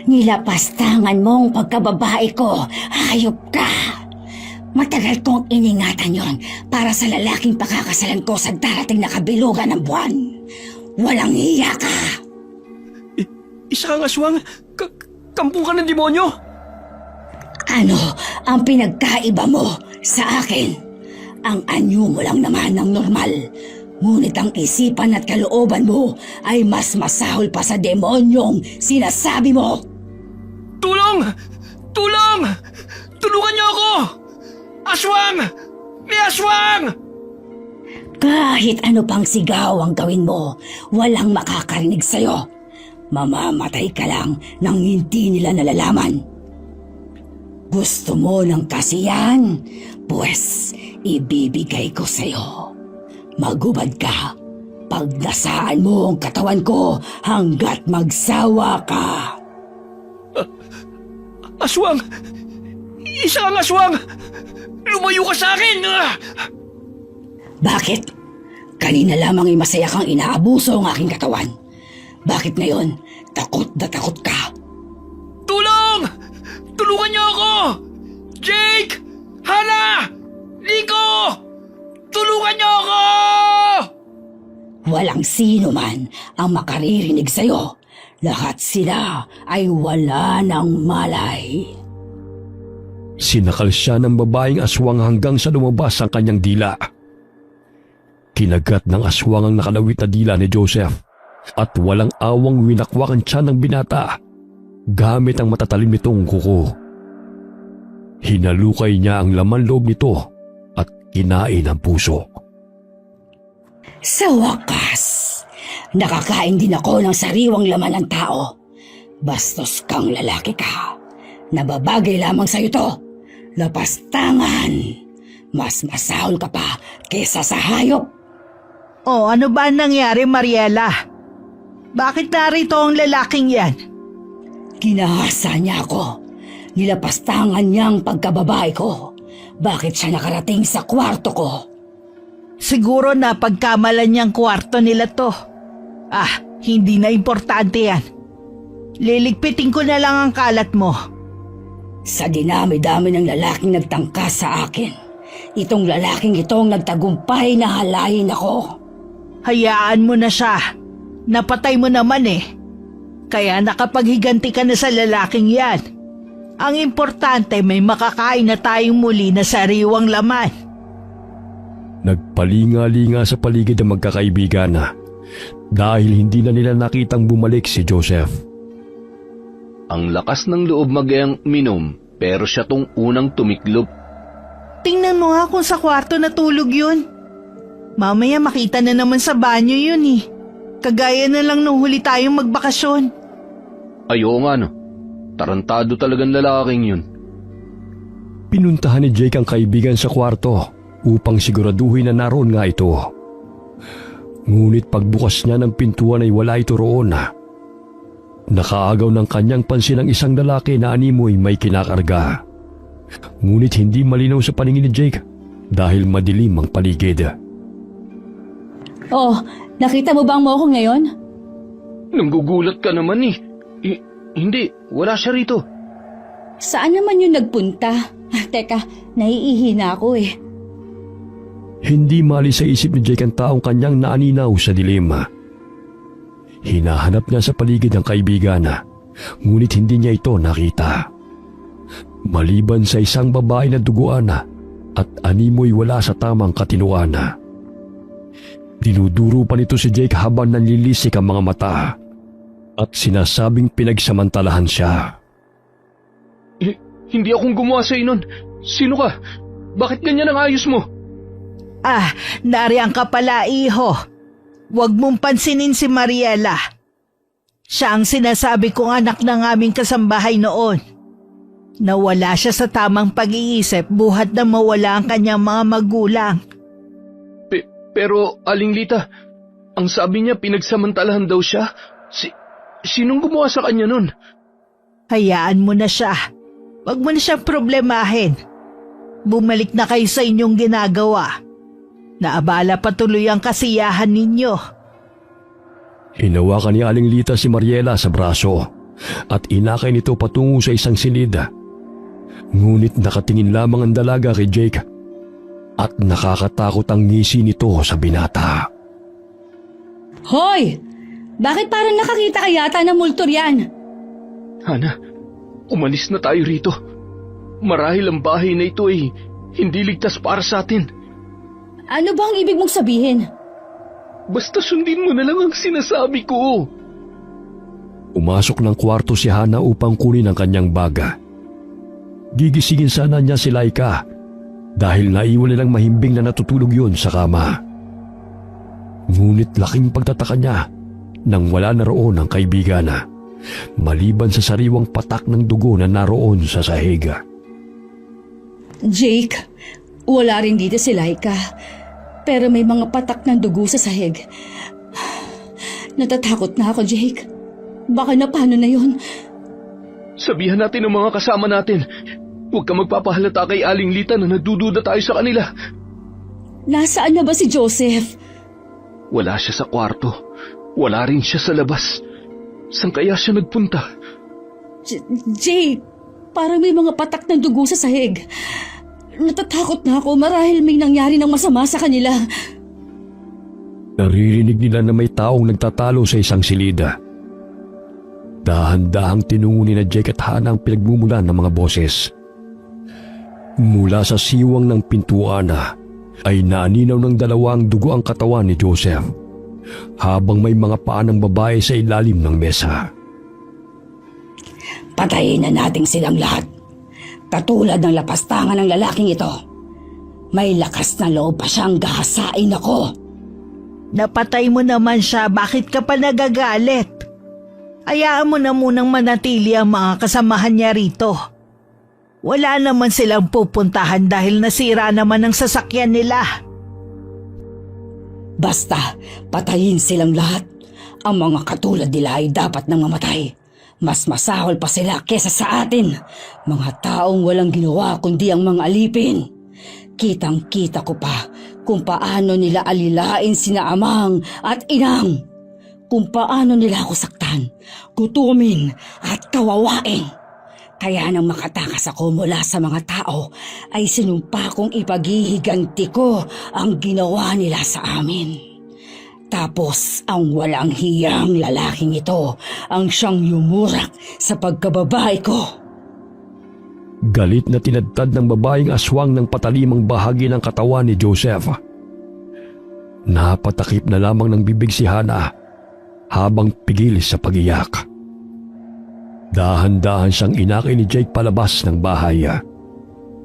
Nilapastangan mong pagkababae ko, hayop ka! Matagal kong iningatan yon para sa lalaking pakakasalan ko sa darating na kabilugan ng buwan. Walang hiya ka! Isa kang aswang? Kampung ka ng demonyo? Ano ang pinagkaiba mo sa akin? Ang anyo mo lang naman ng normal. Ngunit ang isipan at kalooban mo ay mas masahol pa sa demonyong sinasabi mo. Tulong! Tulong! Tulungan niyo ako! Aswang! May aswang! Kahit ano pang sigaw ang gawin mo, walang makakarinig sa'yo. Mamamatay ka lang nang hindi nila nalalaman. Gusto mo ng kasiyahan? Pues, ibibigay ko sa'yo. Magubad ka pag nasaan mo ang katawan ko hanggat magsawa ka. Aswang! Isa kang aswang! Lumayo ka sa akin! Bakit? Kanina lamang ay masaya kang inaabuso ang aking katawan. Bakit ngayon takot na takot ka? Tulong! Tulungan niyo ako! Jake! Hana! Nico! Tulungan niyo ako! Walang sino man ang makaririnig sa'yo. Lahat sila ay wala ng malay. Sinakal siya ng babaeng aswang hanggang sa lumabas ang kanyang dila. Kinagat ng aswang ang nakalawit na dila ni Joseph at walang awang winakwak ang tiyan ng binata gamit ang matatalim nitong kuko. Hinalukay niya ang laman loob nito at kinain ang puso. Sa wakas, nakakain din ako ng sariwang laman ng tao. Bastos kang lalaki ka. Nababagay lamang sa'yo to. Lapastangan. Mas masahol ka pa kesa sa hayop. Oh, ano ba ang nangyari, Mariela? Bakit narito ang lalaking yan? Ginahasa niya ako. Nilapastangan niyang pagkababae ko. Bakit siya nakarating sa kwarto ko? Siguro na pagkamalan niyang kwarto nila to. Hindi na importante yan. Liligpitin ko na lang ang kalat mo. Sa dinami-dami ng lalaking nagtangkas sa akin, itong lalaking itong nagtagumpay na halayin ako. Hayaan mo na siya. Napatay mo naman eh. Kaya nakapaghiganti ka na sa lalaking yan. Ang importante may makakain na tayong muli na sariwang laman. Nagpalinga-linga sa paligid ang magkakaibigan dahil hindi na nila nakitang bumalik si Joseph. Ang lakas ng loob mag-iyang minom, pero siya tong unang tumiklop. Tingnan mo nga kung sa kwarto natulog yun. Mamaya makita na naman sa banyo yun eh. Kagaya na lang nung huli tayong magbakasyon. Ayaw nga no. Tarantado talagang lalaking yun. Pinuntahan ni Jake ang kaibigan sa kwarto upang siguraduhin na naroon nga ito. Ngunit pagbukas niya ng pintuan ay wala ito roon. Nakaagaw ng kanyang pansin ang isang lalaki na animoy may kinakarga. Ngunit hindi malinaw sa paningin ni Jake dahil madilim ang paligid. Oh, nakita mo ba ang moko ngayon? Nanggugulat ka naman eh. Hindi, wala siya rito. Saan naman yun nagpunta? Teka, naiihi na ako eh. Hindi mali sa isip ni Jake ang taong kanyang naaninaw sa dilim. Hinahanap niya sa paligid ang kaibigan, ngunit hindi niya ito nakita. Maliban sa isang babae na duguan at animoy wala sa tamang katinuan. Dinuduro pa nito si Jake habang nanlilisik ang mga mata at sinasabing pinagsamantalahan siya. Hindi akong gumawa sa inon. Sino ka? Bakit ganyan ang ayos mo? Nariyan ka pala, iho. Huwag mong pansinin si Mariela. Siya ang sinasabi kong anak ng aming kasambahay noon. Nawala siya sa tamang pag-iisip buhat na mawala ang kanyang mga magulang. Pero, Aling Lita, ang sabi niya pinagsamantalahan daw siya. Sinong gumawa sa kanya nun? Hayaan mo na siya. Huwag mo na siyang problemahin. Bumalik na kayo sa inyong ginagawa. Naabala patuloy ang kasiyahan ninyo. Hinawakan ni Aling Lita si Mariela sa braso at inakay nito patungo sa isang silid. Ngunit nakatingin lamang ang dalaga kay Jake at nakakatakot ang ngisi nito sa binata. Hoy! Bakit parang nakakita ka yata ng multor yan? Hana, umalis na tayo rito. Marahil ang bahay na ito ay hindi ligtas para sa atin. Ano ba ang ibig mong sabihin? Basta sundin mo na lang ang sinasabi ko. Umasok ng kwarto si Hana upang kunin ang kanyang baga. Gigisingin sana niya si Laika dahil naiwan nilang mahimbing na natutulog yun sa kama. Ngunit laking pagtataka niya nang wala na roon ang kaibigan maliban sa sariwang patak ng dugo na naroon sa sahig. Jake, wala rin dito si Laika. Pero may mga patak ng dugo sa sahig. Natatakot na ako, Jake. Baka na paano na yun? Sabihan natin ang mga kasama natin. Huwag ka magpapahalata kay Aling Lita na nagdududa tayo sa kanila. Nasaan na ba si Joseph? Wala siya sa kwarto. Wala rin siya sa labas. Saan kaya siya nagpunta? Jake, parang may mga patak ng dugo sa sahig. Natatakot na ako marahil may nangyari ng masama sa kanila. Naririnig nila na may taong nagtatalo sa isang silida. Dahan-dahang tinungo ni na Jake at Hana ang pinagmumulan ng mga boses. Mula sa siwang ng pintuan ay naaninaw ng dalawang dugo ang katawan ni Joseph habang may mga paa ng babae sa ilalim ng mesa. Patayin na natin silang lahat. Katulad ng lapastangan ng lalaking ito. May lakas na loob pa siyang gahasain ako. Napatay mo naman siya, bakit ka pa nagagalit? Hayaan mo na munang manatili ang mga kasamahan niya rito. Wala naman silang pupuntahan dahil nasira naman ang sasakyan nila. Basta, patayin silang lahat. Ang mga katulad nila ay dapat nang mamatay. Mas masahol pa sila kesa sa atin. Mga taong walang ginawa kundi ang mga alipin. Kitang-kita ko pa kung paano nila alilain sina amang at inang. Kung paano nila ako saktan, gutumin at kawawain. Kaya nang makatakas ako mula sa mga tao, ay sinumpa kong ipaghihiganti ko ang ginawa nila sa amin. Tapos ang walang hiyang lalaking ito ang siyang yumurak sa pagkababae ko. Galit na tinadtad ng babaeng aswang ng patalimang bahagi ng katawan ni Joseph. Napatakip na lamang ng bibig si Hana habang pigil sa pag-iyak. Dahan-dahan siyang inakay ni Jake palabas ng bahay.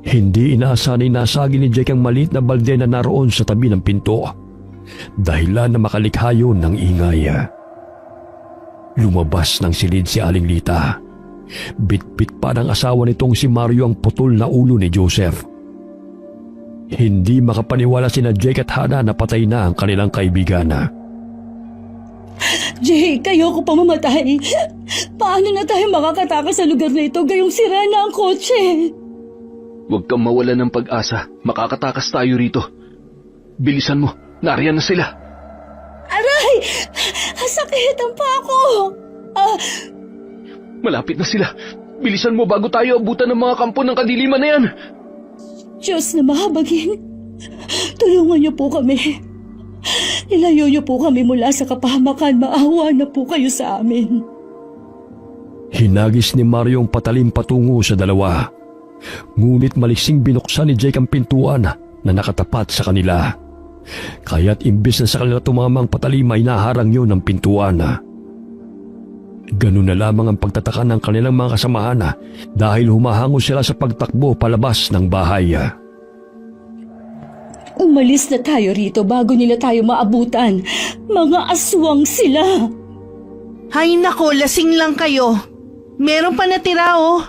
Hindi inaasahan ay nasagi ni Jake ang maliit na balde na naroon sa tabi ng pinto. Dahilan na makalikha yun ng ingay. Lumabas ng silid si Aling Lita. Bit-bit pa ng asawa nitong si Mario ang putol na ulo ni Joseph. Hindi makapaniwala sina Jake at Hana na patay na ang kanilang kaibigan. Jake, ayoko pa mamatay. Paano na tayo makakatakas sa lugar na ito gayong sira na ang kotse? Huwag kang mawala ng pag-asa. Makakatakas tayo rito. Bilisan mo. Nariyan na sila. Aray! Sakit ang pa ako! Malapit na sila. Bilisan mo bago tayo abutan ng mga kampo ng kadiliman na yan. Diyos na mahabagin, tulungan niyo po kami. Ilayo niyo po kami mula sa kapahamakan. Maawa na po kayo sa amin. Hinagis ni Mario ang patalim patungo sa dalawa. Ngunit maliksing binuksan ni Jake ang pintuan na nakatapat sa kanila. Kaya't imbis na sa kanila tumama ang patalim ay naharang yun ng pintuan. Ganun na lamang ang pagtataka ng kanilang mga kasamahan dahil humahango sila sa pagtakbo palabas ng bahay. Umalis na tayo rito bago nila tayo maabutan. Mga aswang sila. Hay nako, lasing lang kayo. Meron pa natira oh.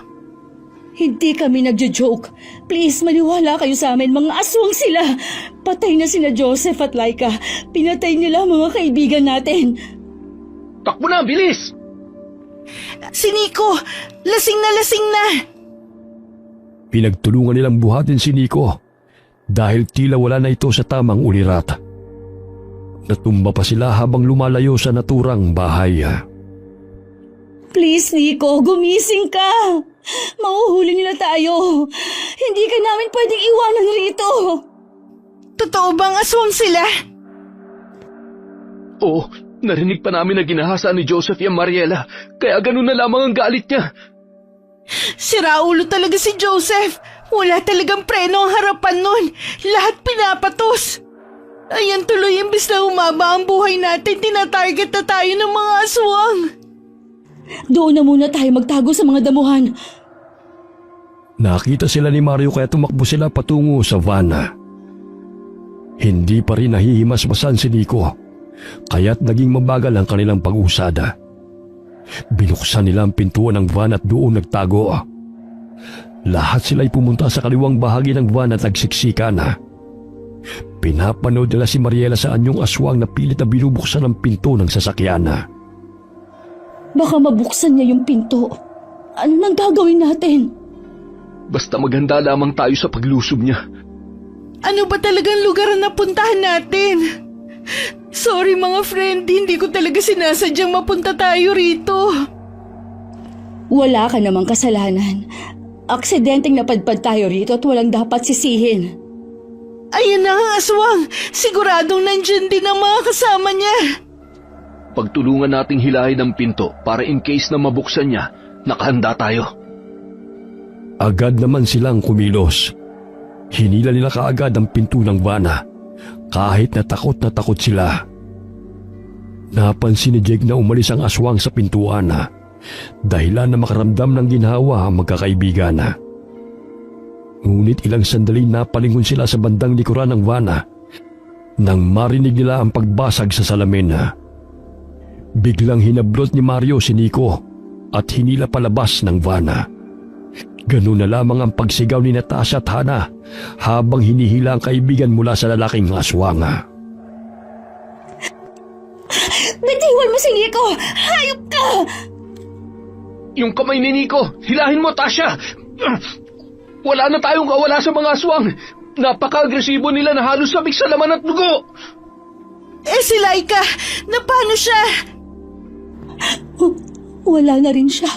Hindi kami nagjo-joke. Please, maniwala kayo sa amin. Mga aswang sila. Patay na sina Joseph at Laika. Pinatay nila ang mga kaibigan natin. Takbo na, bilis! Si Nico, lasing na. Pinagtulungan nilang buhatin si Nico dahil tila wala na ito sa tamang ulirat. Natumba pa sila habang lumalayo sa naturang bahay. Please, Nico, gumising ka. Mahuhuli nila tayo. Hindi ka namin pwedeng iwanan rito. Totoo bang aswang sila? Oo, narinig pa namin na ginahasa ni Joseph yung Mariela. Kaya ganun na lamang ang galit niya. Siraulo talaga si Joseph. Wala talagang preno ang harapan nun. Lahat pinapatos. Ayan tuloy, imbis na humaba ang buhay natin, tinatarget na tayo ng mga aswang. Doon na muna tayo magtago sa mga damuhan. Nakita sila ni Mario kaya tumakbo sila patungo sa van. Hindi pa rin nahihimasmasan si Nico, kaya't naging mabagal ang kanilang pag-usada. Binuksan nila ang pintuan ng van at doon nagtago. Lahat sila'y pumunta sa kaliwang bahagi ng van at nagsiksikan. Pinapanood nila si Mariela sa anyong aswang na pilit na binubuksan ang pinto ng sasakyan. Baka mabuksan niya yung pinto. Ano nang gagawin natin? Basta maganda lamang tayo sa paglusob niya. Ano ba talagang lugar na puntahan natin? Sorry mga friend, hindi ko talaga sinasadyang mapunta tayo rito. Wala ka namang kasalanan. Aksidenteng napadpad tayo rito at walang dapat sisihin. Ayun na ang aswang. Siguradong nandyan din ang mga kasama niya. Pagtulungan nating hilahin ang pinto para in case na mabuksan niya, nakahanda tayo. Agad naman silang kumilos. Hinila nila kaagad ang pinto ng vana, kahit na takot sila. Napansin ni Jake na umalis ang aswang sa pintuan, dahilan na makaramdam ng ginhawa ang magkakaibigan. Ngunit ilang sandali napalingon sila sa bandang likuran ng vana nang marinig nila ang pagbasag sa salamin. Biglang hinablot ni Mario si Nico at hinila palabas ng vana. Ganun na lamang ang pagsigaw ni Natasha at Hana habang hinihila ang kaibigan mula sa lalaking aswang. Bitiwan mo si Nico! Hayop ka! Yung kamay ni Nico, hilahin mo, Tasha! Wala na tayong kawala sa mga aswang. Napaka-agresibo nila na halos sabik sa laman at dugo. Si Laika, na paano siya? Wala na rin siya.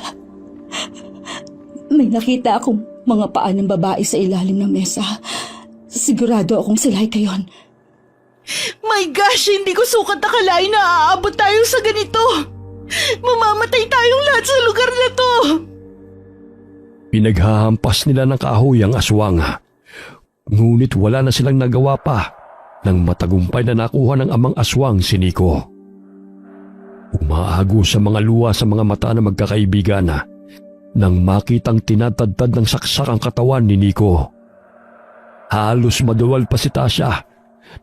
May nakita akong mga paa ng babae sa ilalim ng mesa. Sigurado akong si Laika yon. My gosh, hindi ko sukat akalain na aabot tayo sa ganito. Mamamatay tayong lahat sa lugar na to. Pinaghahampas nila ng kahoy ang aswang. Ngunit wala na silang nagawa pa nang matagumpay na nakuha ng amang aswang si Nico. Umaago sa mga luha sa mga mata ng magkakaibigan nang makitang tinatadtad ng saksak ang katawan ni Nico. Halos maduwal pa si Tasha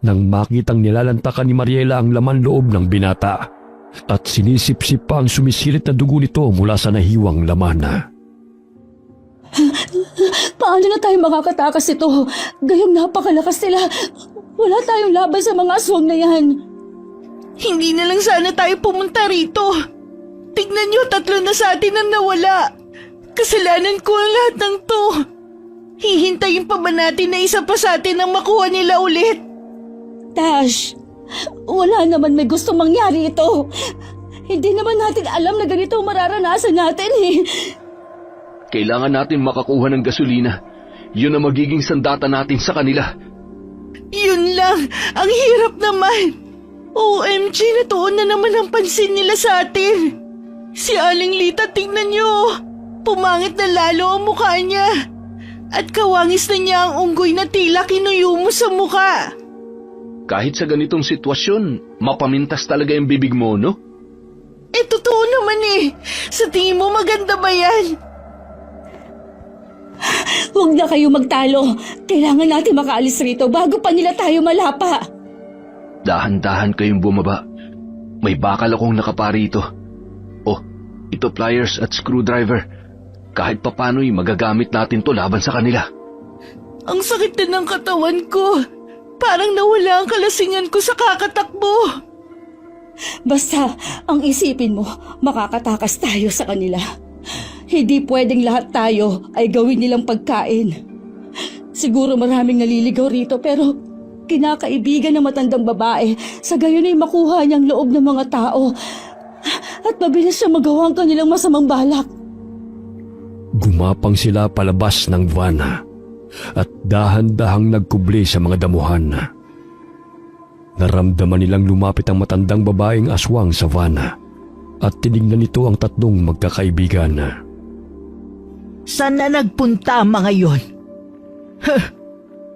nang makitang nilalantakan ni Mariela ang laman loob ng binata at sinisipsip pa ang sumisirit na dugo nito mula sa nahiwang laman. Paano na tayo makakatakas ito? Gayong napakalakas nila. Wala tayong laban sa mga aswang na yan. Hindi na lang sana tayo pumunta rito. Tignan niyo, 3 na sa atin ang nawala. Kasalanan ko ang lahat ng to. Hihintayin pa ba natin na isa pa sa atin ang makuha nila ulit? Tash, wala naman may gustong mangyari ito. Hindi naman natin alam na ganito ang mararanasan natin eh. Kailangan natin makakuha ng gasolina. Yun ang magiging sandata natin sa kanila. Yun lang, ang hirap naman. OMG, natuon na naman ang pansin nila sa atin. Si Aling Lita, tingnan niyo. Pumangit na lalo ang mukha niya. At kawangis na niya ang unggoy na tila kinuyumo sa mukha. Kahit sa ganitong sitwasyon, mapamintas talaga yung bibig mo, no? Totoo naman eh. Sa tingin mo maganda ba yan? Huwag na kayo magtalo. Kailangan natin makaalis rito bago pa nila tayo malapa. Dahan-dahan kayong bumaba. May bakal akong nakapari ito. Oh, ito pliers at screwdriver. Kahit papano'y magagamit natin to laban sa kanila. Ang sakit na ng katawan ko. Parang nawala ang kalasingan ko sa kakatakbo. Basta, ang isipin mo, makakatakas tayo sa kanila. Hindi pwedeng lahat tayo ay gawin nilang pagkain. Siguro maraming naliligaw rito pero kinakaibigan ng matandang babae sa gayon ay makuha niyang loob ng mga tao at mabilis siya magawa ang kanilang masamang balak. Gumapang sila palabas ng van at dahan-dahang nagkubli sa mga damuhan. Naramdaman nilang lumapit ang matandang babaeng aswang sa van at tinignan nito ang 3 magkakaibigan. Saan na nagpunta ang mga yun?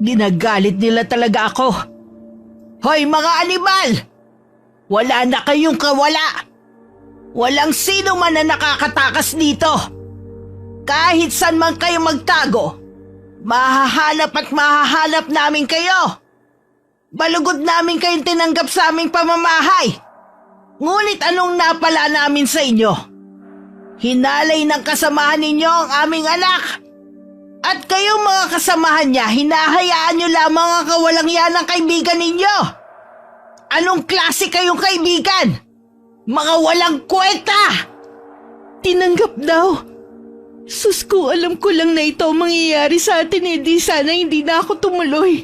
Ginagalit nila talaga ako. Hoy mga animal! Wala na kayong kawala! Walang sino man na nakakatakas dito! Kahit saan man kayo magtago, mahahanap namin kayo! Balugod namin kayong tinanggap sa aming pamamahay! Ngunit anong napala namin sa inyo? Hinalay ng kasamahan ninyo ang aming anak! At kayong mga kasamahan niya, hinahayaan niyo lamang ang kawalang yan ng kaibigan ninyo! Anong klase kayong kaibigan? Mga walang kwenta! Tinanggap daw. Sus ko, alam ko lang na ito ang mangyayari sa atin eh, di sana hindi na ako tumuloy.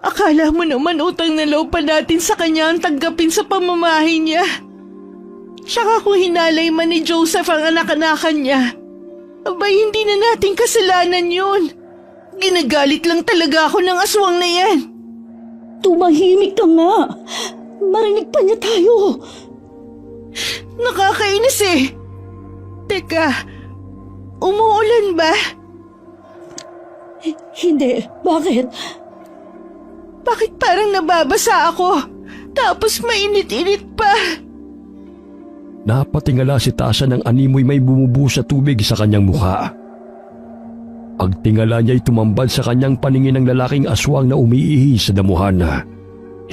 Akala mo naman utang na loob pa natin sa kanya ang tanggapin sa pamamahay niya. Tsaka kung hinalay man ni Joseph ang anak-anakan niya, abay hindi na nating kasalanan yun. Ginagalit lang talaga ako ng aswang na yan. Tumahimik ka nga. Marinig pa niya tayo. Nakakainis eh. Teka, umuulan ba? Hindi. Bakit? Bakit parang nababasa ako? Tapos mainit-init pa. Napatingala si Tasha ng animoy may bumubuo sa tubig sa kanyang mukha. Pagtingala niya'y tumambad sa kanyang paningin ng lalaking aswang na umiihi sa damuhan.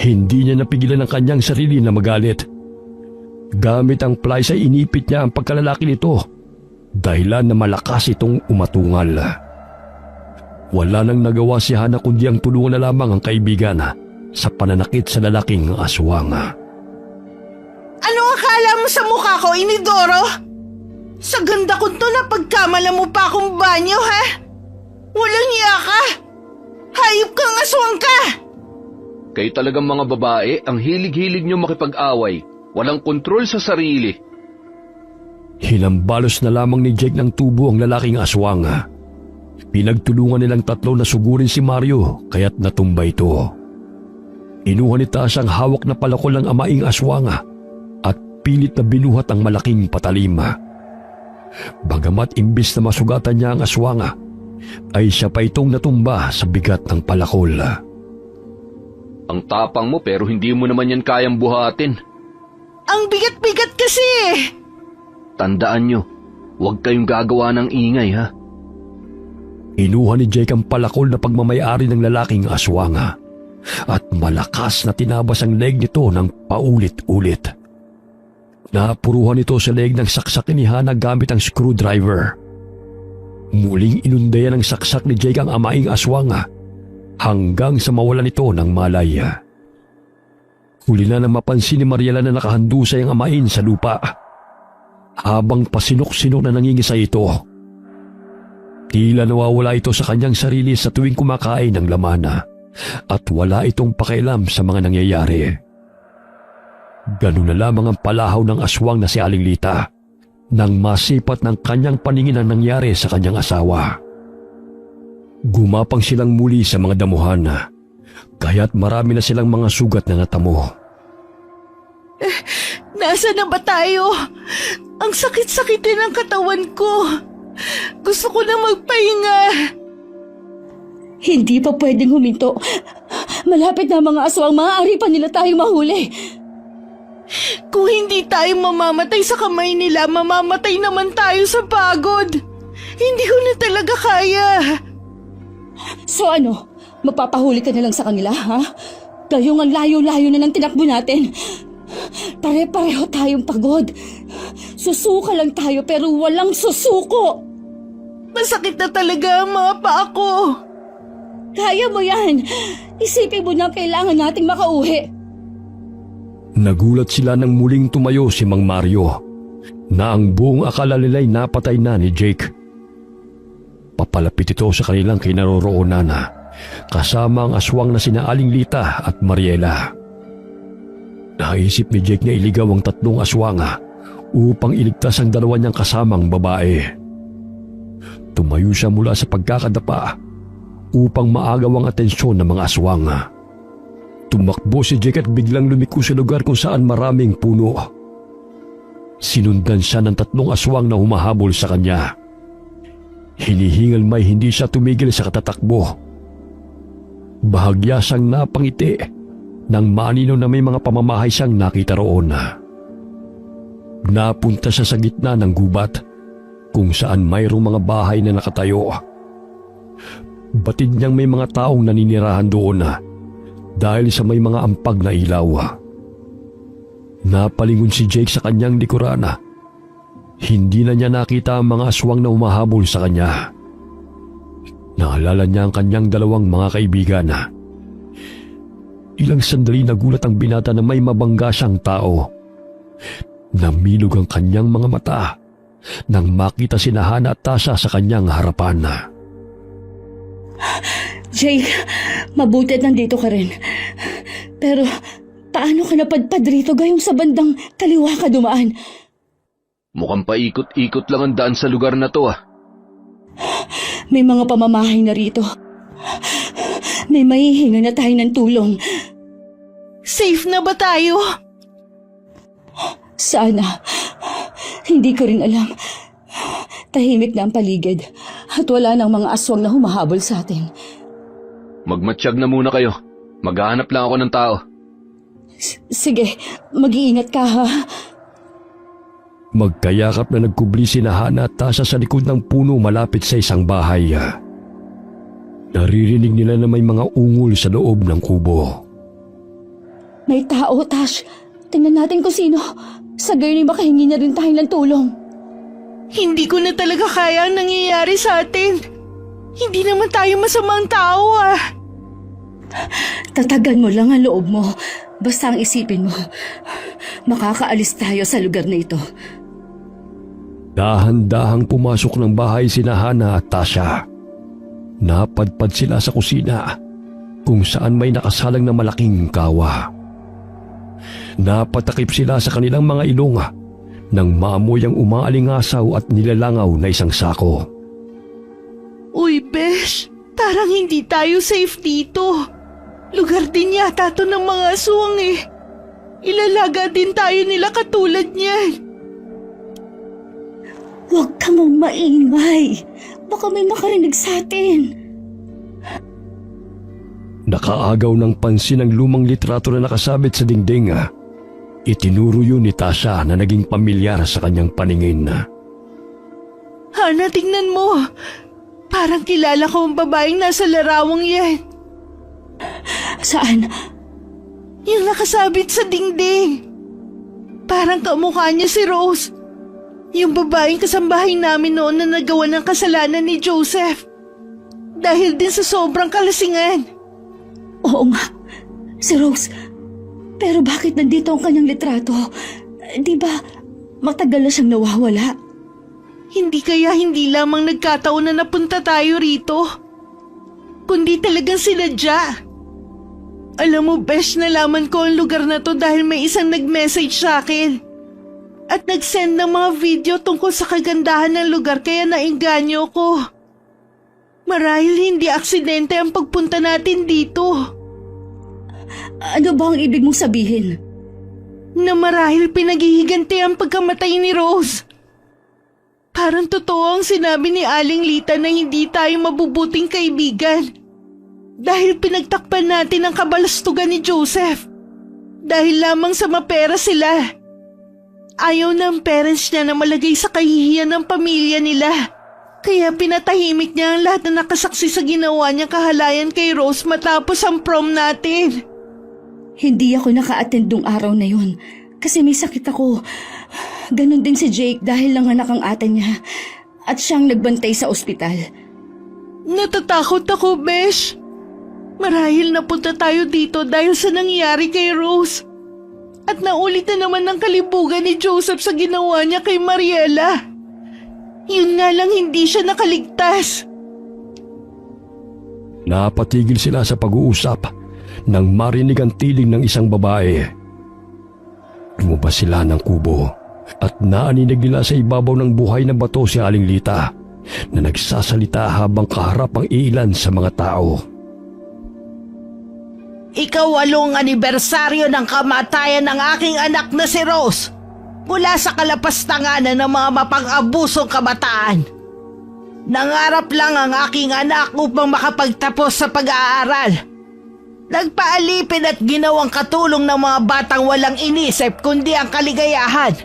Hindi niya napigilan ang kanyang sarili na magalit. Gamit ang plies ay inipit niya ang pagkalalaki nito dahilan na malakas itong umatungal. Wala nang nagawa si Hana kundi ang tulungan na lamang ang kaibigan sa pananakit sa lalaking aswang. Ano akala mo sa mukha ko, Inidoro? Sa ganda ko to na pagkamala mo pa akong banyo, ha? Walang iya ka! Hayop kang aswang ka! Kayo talagang mga babae, ang hilig-hilig nyo makipag-away. Walang kontrol sa sarili. Hinambalos na lamang ni Jake ng tubo ang lalaking aswang. Pinagtulungan nilang tatlo na sugurin si Mario kaya't natumba ito. Inuha ni Tasha ang hawak na palakol ng amaing aswang at pilit na binuhat ang malaking patalim. Bagamat imbis na masugatan niya ang aswang, ay siya pa itong natumba sa bigat ng palakol. Ang tapang mo pero hindi mo naman yan kayang buhatin. Ang bigat-bigat kasi eh! Tandaan nyo, huwag kayong gagawa ng ingay ha. Inuha ni Jake ang palakol na pagmamayari ng lalaking aswang at malakas na tinabas ang leg nito ng paulit-ulit. Napuruhan ito sa leg ng saksak ni Hana gamit ang screwdriver. Muling inundayan ng saksak ni Jake ang amaing aswang hanggang sa mawalan ito ng malay. Huli na nang mapansin ni Mariela na nakahandusay ang amain sa lupa habang pasinok-sinok na nangingisay ito. Tila nawawala ito sa kanyang sarili sa tuwing kumakain ng laman at wala itong pakialam sa mga nangyayari. Ganun na lamang ang palahaw ng aswang na si Aling Lita nang masipat ng kanyang paningin ang nangyari sa kanyang asawa. Gumapang silang muli sa mga damuhan kaya't marami na silang mga sugat na natamo. Nasaan na ba tayo? Ang sakit-sakitin ng katawan ko. Gusto ko na magpahinga. Hindi pa pwedeng huminto. Malapit na ang mga aswang, maaari pa nila tayong mahuli. Kung hindi tayo mamamatay sa kamay nila, mamamatay naman tayo sa pagod. Hindi ko na talaga kaya. So ano, magpapahuli ka na lang sa kanila, ha? Gayong ang layo-layo na ng tinakbo natin. Pare-pareho tayong pagod. Susuka lang tayo pero walang susuko. Masakit na talaga ang mga paa ko. Kaya mo yan. Isipin mo na kailangan nating makauwi. Nagulat sila nang muling tumayo si Mang Mario na ang buong akala nila'y napatay na ni Jake. Papalapit ito sa kanilang kinaroroonan kasama ang aswang na sina Aling Lita at Mariela. Naisip ni Jake na iligaw ang tatlong aswang upang iligtas ang dalawa niyang kasamang babae. Tumayo siya mula sa pagkakadapa upang maagaw ang atensyon ng mga aswang. Tumakbo si Jake at biglang lumiko sa lugar kung saan maraming puno. Sinundan siya ng tatlong aswang na humahabol sa kanya. Hinihingal may hindi siya tumigil sa katatakbo. Bahagya siyang napangiti nang maanino na may mga pamamahay siyang nakita roon. Napunta siya sa gitna ng gubat kung saan mayroong mga bahay na nakatayo. Batid niyang may mga taong naninirahan doon dahil sa may mga ampag na ilaw. Napalingon si Jake sa kanyang likuran. Hindi na niya nakita ang mga aswang na umahabol sa kanya. Naalala niya ang kanyang dalawang mga kaibigan. Ilang sandali nagulat ang binata na may mabangga siyang tao. Namilog ang kanyang mga mata nang makita si Hana at Tasha sa kanyang harapan. Jake, mabuti at nandito ka rin. Pero paano ka napadpad rito gayong sa bandang kaliwa ka dumaan? Mukhang paikot-ikot lang ang daan sa lugar na to May mga pamamahay na rito. May mahihinga na tayo ng tulong. Safe na ba tayo? Sana. Hindi ko rin alam. Tahimik na ang paligid at wala nang mga aswang na humahabol sa atin. Magmatsyag na muna kayo. Maghahanap lang ako ng tao. Sige, mag-iingat ka ha. Magkayakap na nagkubli si Hana at Tasha sa likod ng puno malapit sa isang bahay. Naririnig nila na may mga ungol sa loob ng kubo. May tao, Tash. Tingnan natin kung sino. Sa gayon ay makahingi na rin tayo ng tulong. Hindi ko na talaga kaya ang nangyayari sa atin. Hindi naman tayo masamang tao ah. Tatagan mo lang ang loob mo. Basta ang isipin mo, makakaalis tayo sa lugar na ito. Dahan-dahang pumasok ng bahay sina Hana at Tasha. Napadpad sila sa kusina kung saan may nakasalang na malaking kawa. Napatakip sila sa kanilang mga ilong nang maamoy ang umaalingasaw at nilalangaw na isang sako. Uy, Besh, parang hindi tayo safe dito. Lugar din yata to ng mga aswang eh. Ilalaga din tayo nila katulad niyan. Huwag ka mong maingay. Baka may makarinig sa atin. Nakaagaw ng pansin ang lumang litrato na nakasabit sa dingding. Itinuro yun ni Tasha na naging pamilyar sa kanyang paningin. Hana, tingnan mo. Parang kilala ko ang babaeng nasa larawang yan. Saan? Yung nakasabit sa dingding. Parang kamukha niya si Rose. Yung babaeng kasambahay namin noon na nagawa ng kasalanan ni Joseph. Dahil din sa sobrang kalasingan. Oo nga, si Rose. Pero bakit nandito ang kanyang litrato? Di ba matagal na siyang nawawala? Hindi kaya hindi lamang nagkataon na napunta tayo rito. Kundi talagang sinadya. Alam mo, Besh, nalaman ko ang lugar na to dahil may isang nag-message sa akin. At nag-send ng mga video tungkol sa kagandahan ng lugar kaya nainganyo ko. Marahil hindi aksidente ang pagpunta natin dito. Ano ba ang ibig mong sabihin? Na marahil pinaghihiganti ang pagkamatay ni Rose. Parang totoo ang sinabi ni Aling Lita na hindi tayo mabubuting kaibigan. Dahil pinagtakpan natin ang kabalastugan ni Joseph. Dahil lamang sa mapera sila. Ayaw ng parents niya na malagay sa kahihiyan ng pamilya nila. Kaya pinatahimik niya ang lahat na nakasaksi sa ginawa niyang kahalayan kay Rose matapos ang prom natin. Hindi ako naka-attend nung araw na yun. Kasi may sakit ako. Ganon din si Jake dahil nanganak ang ate niya. At siyang nagbantay sa ospital. Natatakot ako, Besh. Marahil napunta tayo dito dahil sa nangyari kay Rose. At naulit na naman ng kalibugan ni Joseph sa ginawa niya kay Mariela. Yun nga lang hindi siya nakaligtas. Napatigil sila sa pag-uusap nang marinig ang tiling ng isang babae. Lumabas sila ng kubo at naaninig nila sa ibabaw ng buhay na bato si Aling Lita na nagsasalita habang kaharap ang ilan sa mga tao. Ika-8 anibersaryo ng kamatayan ng aking anak na si Rose mula sa kalapastanganan ng mga mapang-abusong kabataan. Nangarap lang ang aking anak upang makapagtapos sa pag-aaral. Nagpaalipin at ginawang katulong ng mga batang walang inisip kundi ang kaligayahan.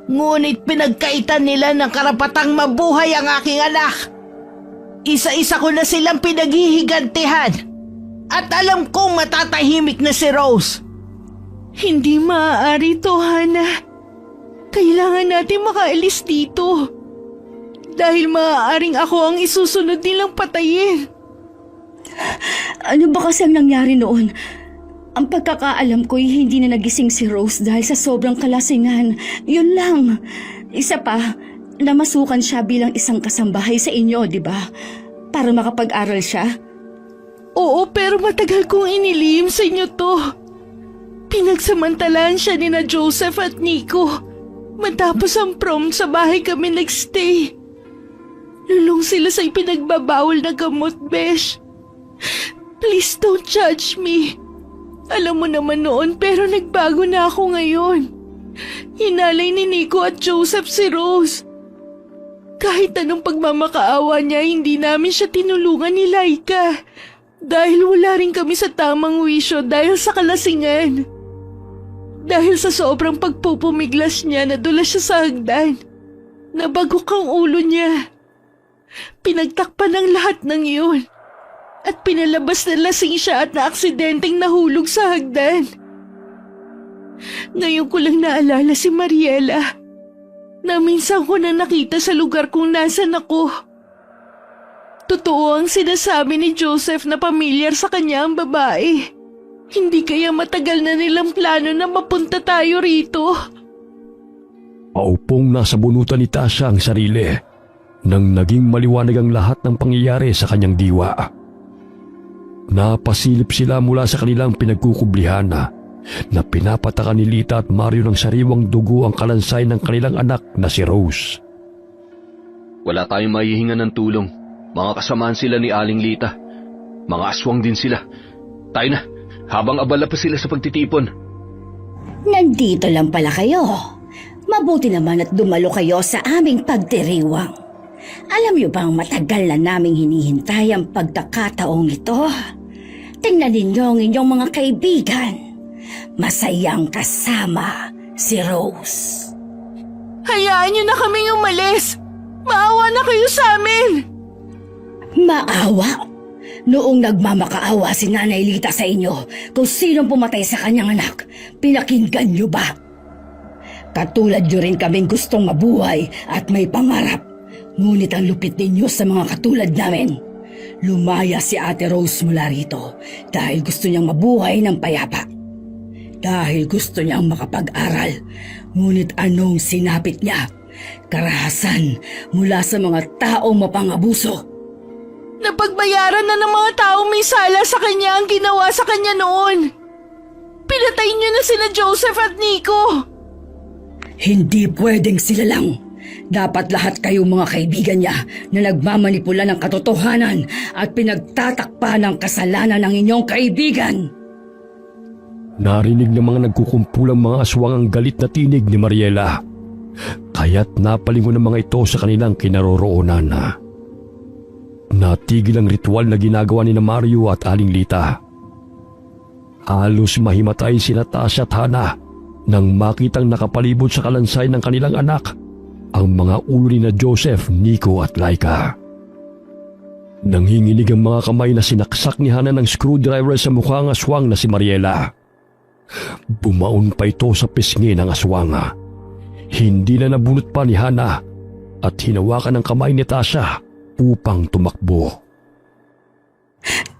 Ngunit pinagkaitan nila ng karapatang mabuhay ang aking anak. Isa-isa ko na silang pinaghihigantihan. At alam kong matatahimik na si Rose. Hindi maaari to, Hana. Kailangan natin makaalis dito. Dahil maaaring ako ang isusunod nilang patayin. Ano ba kasi ang nangyari noon? Ang pagkakaalam ko'y hindi na nagising si Rose dahil sa sobrang kalasingan. Yun lang. Isa pa, namasukan siya bilang isang kasambahay sa inyo, di ba? Para makapag-aral siya. Oo, pero matagal kong inilihim sa inyo to. Pinagsamantalaan siya ni na Joseph at Nico. Matapos ang prom sa bahay kami nagstay. Lulong sila sa ipinagbabawal na gamot, Besh. Please don't judge me. Alam mo naman noon pero nagbago na ako ngayon. Hinalay ni Nico at Joseph si Rose. Kahit anong pagmamakaawa niya, hindi namin siya tinulungan ni Laika. Dahil wala rin kami sa tamang wisyo dahil sa kalasingan. Dahil sa sobrang pagpupumiglas niya, nadulas siya sa hagdan. Nabagok ang ulo niya. Pinagtakpan ng lahat ng iyon. At pinalabas na lasing siya at naaksidenteng nahulog sa hagdan. Ngayon ko lang naalala si Mariela. na minsan ko na nakita sa lugar kung nasan ako. Totoo ang sinasabi ni Joseph na pamilyar sa kanya ang babae. Hindi kaya matagal na nilang plano na mapunta tayo rito. Paupong nasa bunutan ni Tasha ang sarili nang naging maliwanag ang lahat ng pangyayari sa kanyang diwa. Napasilip sila mula sa kanilang pinagkukublihan na pinapataka ni Lita at Mario ng sariwang dugo ang kalansay ng kanilang anak na si Rose. Wala tayong mahihingan ng tulong. Mga kasamaan sila ni Aling Lita. Mga aswang din sila. Tayo na, habang abala pa sila sa pagtitipon. Nandito lang pala kayo. Mabuti naman at dumalo kayo sa aming pagdiriwang. Alam niyo bang matagal na naming hinihintay ang pagkakataong ito? Tingnan ninyo ang inyong mga kaibigan. Masayang kasama si Rose. Hayaan niyo na kaming umalis. Maawa na kayo sa amin. Maawa? Noong nagmamakaawa si Nanay Lita sa inyo kung sinong pumatay sa kanyang anak, pinakinggan niyo ba? Katulad niyo rin kaming gustong mabuhay at may pangarap. Ngunit ang lupit ninyo sa mga katulad namin. Lumaya si Ate Rose mula rito dahil gusto niyang mabuhay ng payapa. Dahil gusto niyang makapag-aral. Ngunit anong sinapit niya? Karahasan mula sa mga taong mapangabuso. Napagbayaran na ng mga taong may sala sa kanya ang ginawa sa kanya noon. Pinatay niyo na sina Joseph at Nico. Hindi pwedeng sila lang. Dapat lahat kayong mga kaibigan niya na nagmamanipula ng katotohanan at pinagtatakpa ng kasalanan ng inyong kaibigan. Narinig ng mga nagkukumpulang mga aswang ang galit na tinig ni Mariela. Kaya't napalingon ng mga ito sa kanilang kinaroroonan. Natigil ang ritual na ginagawa ni Mario at Aling Lita. Halos mahimatay sina Tasha at Hana nang makitang nakapalibot sa kalansay ng kanilang anak ang mga ulo ni na Joseph, Nico at Laika. Nanginginig ang mga kamay na sinaksak ni Hana ng screwdriver sa mukha ng aswang na si Mariela. Bumaon pa ito sa pisngi ng aswang. Hindi na nabunot pa ni Hana at hinawakan ng kamay ni Tasha upang tumakbo.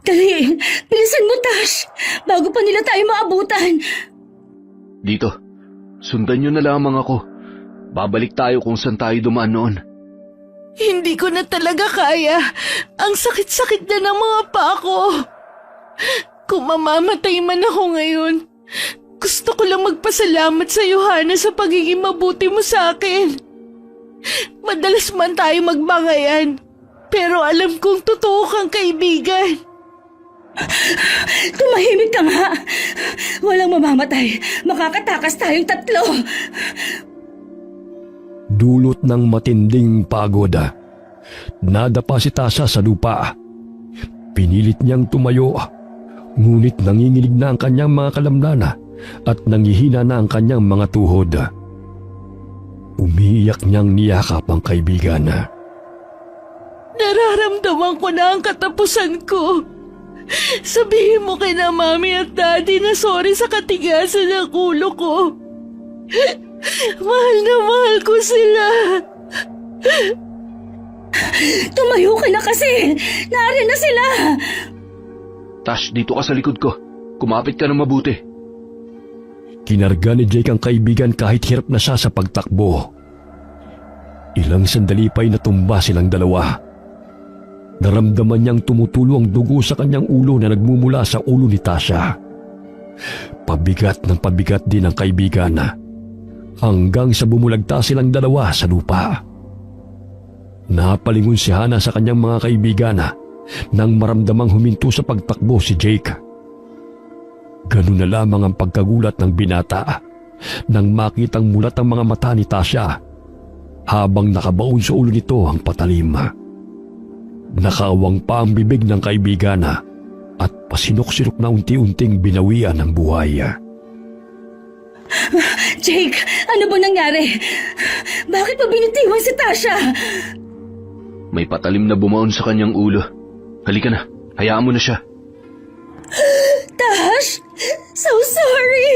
Dali! Bilisan mo, Tash! Bago pa nila tayo maabutan! Dito, sundan niyo na lamang ako. Babalik tayo kung saan tayo dumaan noon. Hindi ko na talaga kaya. Ang sakit-sakit na ng mga paa ko. Kung mamamatay man ako ngayon, gusto ko lang magpasalamat sa iyo, Hana, sa pagiging mabuti mo sa akin. Madalas man tayo magbangayan, pero alam kong totoo kang kaibigan. Tumahimik ka nga! Walang mamamatay. Makakatakas tayong tatlo. Dulot ng matinding pagod, nadapa si Tasha sa lupa. Pinilit niyang tumayo, ngunit nanginginig na ang kanyang mga kalamnan at nangihina na ang kanyang mga tuhod. Umiiyak niyang niyakap ang kaibigan. Nararamdaman ko na ang katapusan ko. Sabihin mo kay na Mami at Daddy na sorry sa katigasan ng ulo ko. Mahal na mahal ko sila. Tumayo ka na kasi! Naariyan na sila! Tash, dito ka sa likod ko. Kumapit ka na mabuti. Kinarga ni Jake ang kaibigan kahit hirap na siya sa pagtakbo. Ilang sandali pa'y natumba silang dalawa. Naramdaman niyang tumutulo ang dugo sa kanyang ulo na nagmumula sa ulo ni Tasha. Pabigat ng pabigat din ang kaibigan hanggang sa bumulagta silang dalawa sa lupa. Napalingon si Hana sa kanyang mga kaibigan nang maramdamang huminto sa pagtakbo si Jake. Ganun na lamang ang pagkagulat ng binata nang makitang mulat ang mga mata ni Tasha habang nakabaon sa ulo nito ang patalim. Nakawang pa ang bibig ng kaibigan at pasinok-sinok na unti-unting binawian ng buhay. Jake, ano ba nangyari? Bakit pa binitiwan si Tasha? May patalim na bumaon sa kanyang ulo. Halika na, hayaan mo na siya. Tash, so sorry!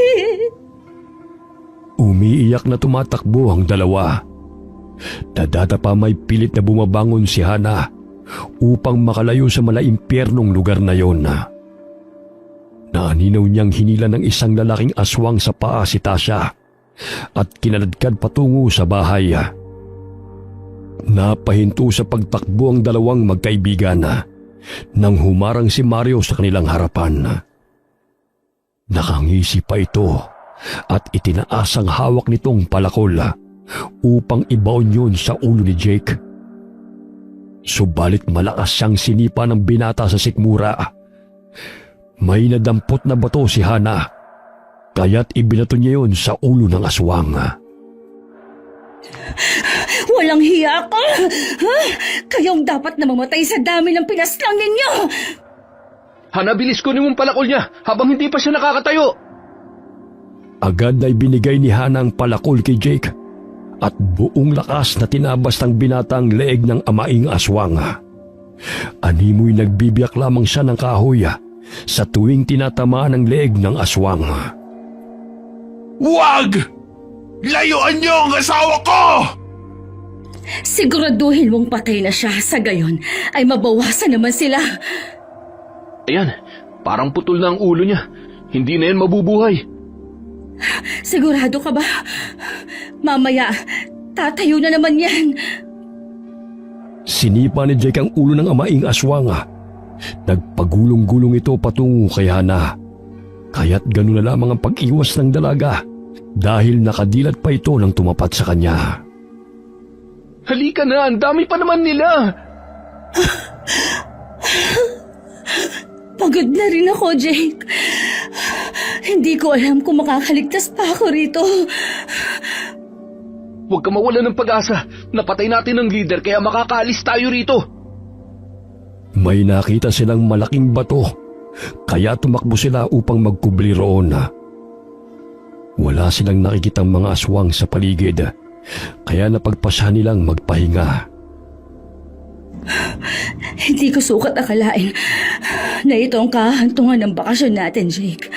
Umiiyak na tumatakbo ang dalawa. Nadadapa may pilit na bumabangon si Hana upang makalayo sa malaimpyernong lugar na yon. Naaninaw niyang hinila ng isang lalaking aswang sa paa si Tasha at kinaladkad patungo sa bahay. Napahinto sa pagtakbo ang dalawang magkaibigan nang humarang si Mario sa kanilang harapan. Nakangisi pa ito at itinaas ang hawak nitong palakol upang ibaon yun sa ulo ni Jake. Subalit malakas siyang sinipa ng binata sa sikmura. May nadampot na bato si Hana, kaya't ibinato niya yun sa ulo ng aswang. Walang hiya ka! Ha? Kayong dapat na mamatay sa dami ng pinaslang ninyo! Hana, bilis ko mong palakol niya habang hindi pa siya nakakatayo. Agad na ibinigay ni Hana ang palakol kay Jake at buong lakas na tinabas ng binatang leeg ng amaing aswang. Animoy nagbibiyak lamang siya ng kahoy sa tuwing tinatamaan ang leeg ng aswang. Wag! Layuan niyo ang asawa ko! Siguraduhin mong patay na siya, sa gayon ay mabawasan naman sila. Ayan, parang putol na ang ulo niya. Hindi na yan mabubuhay. Sigurado ka ba? Mamaya, tatayo na naman yan. Sinipa ni Jake ang ulo ng amaing aswang. Nagpagulong-gulong ito patungo kay Hana. Kaya't ganun na lamang ang pag-iwas ng dalaga dahil nakadilat pa ito nang tumapat sa kanya. Halika na, ang dami pa naman nila. Pagod na rin ako, Jake. Hindi ko alam kung makakaligtas pa ako rito. Huwag ka mawala ng pag-asa. Napatay natin ang leader kaya makakaalis tayo rito. May nakita silang malaking bato, kaya tumakbo sila upang magkubli roon. Wala silang nakikitang mga aswang sa paligid, kaya napagpasya nilang magpahinga. Hindi ko sukat akalain na ito ang kahantungan ng bakasyon natin, Jake.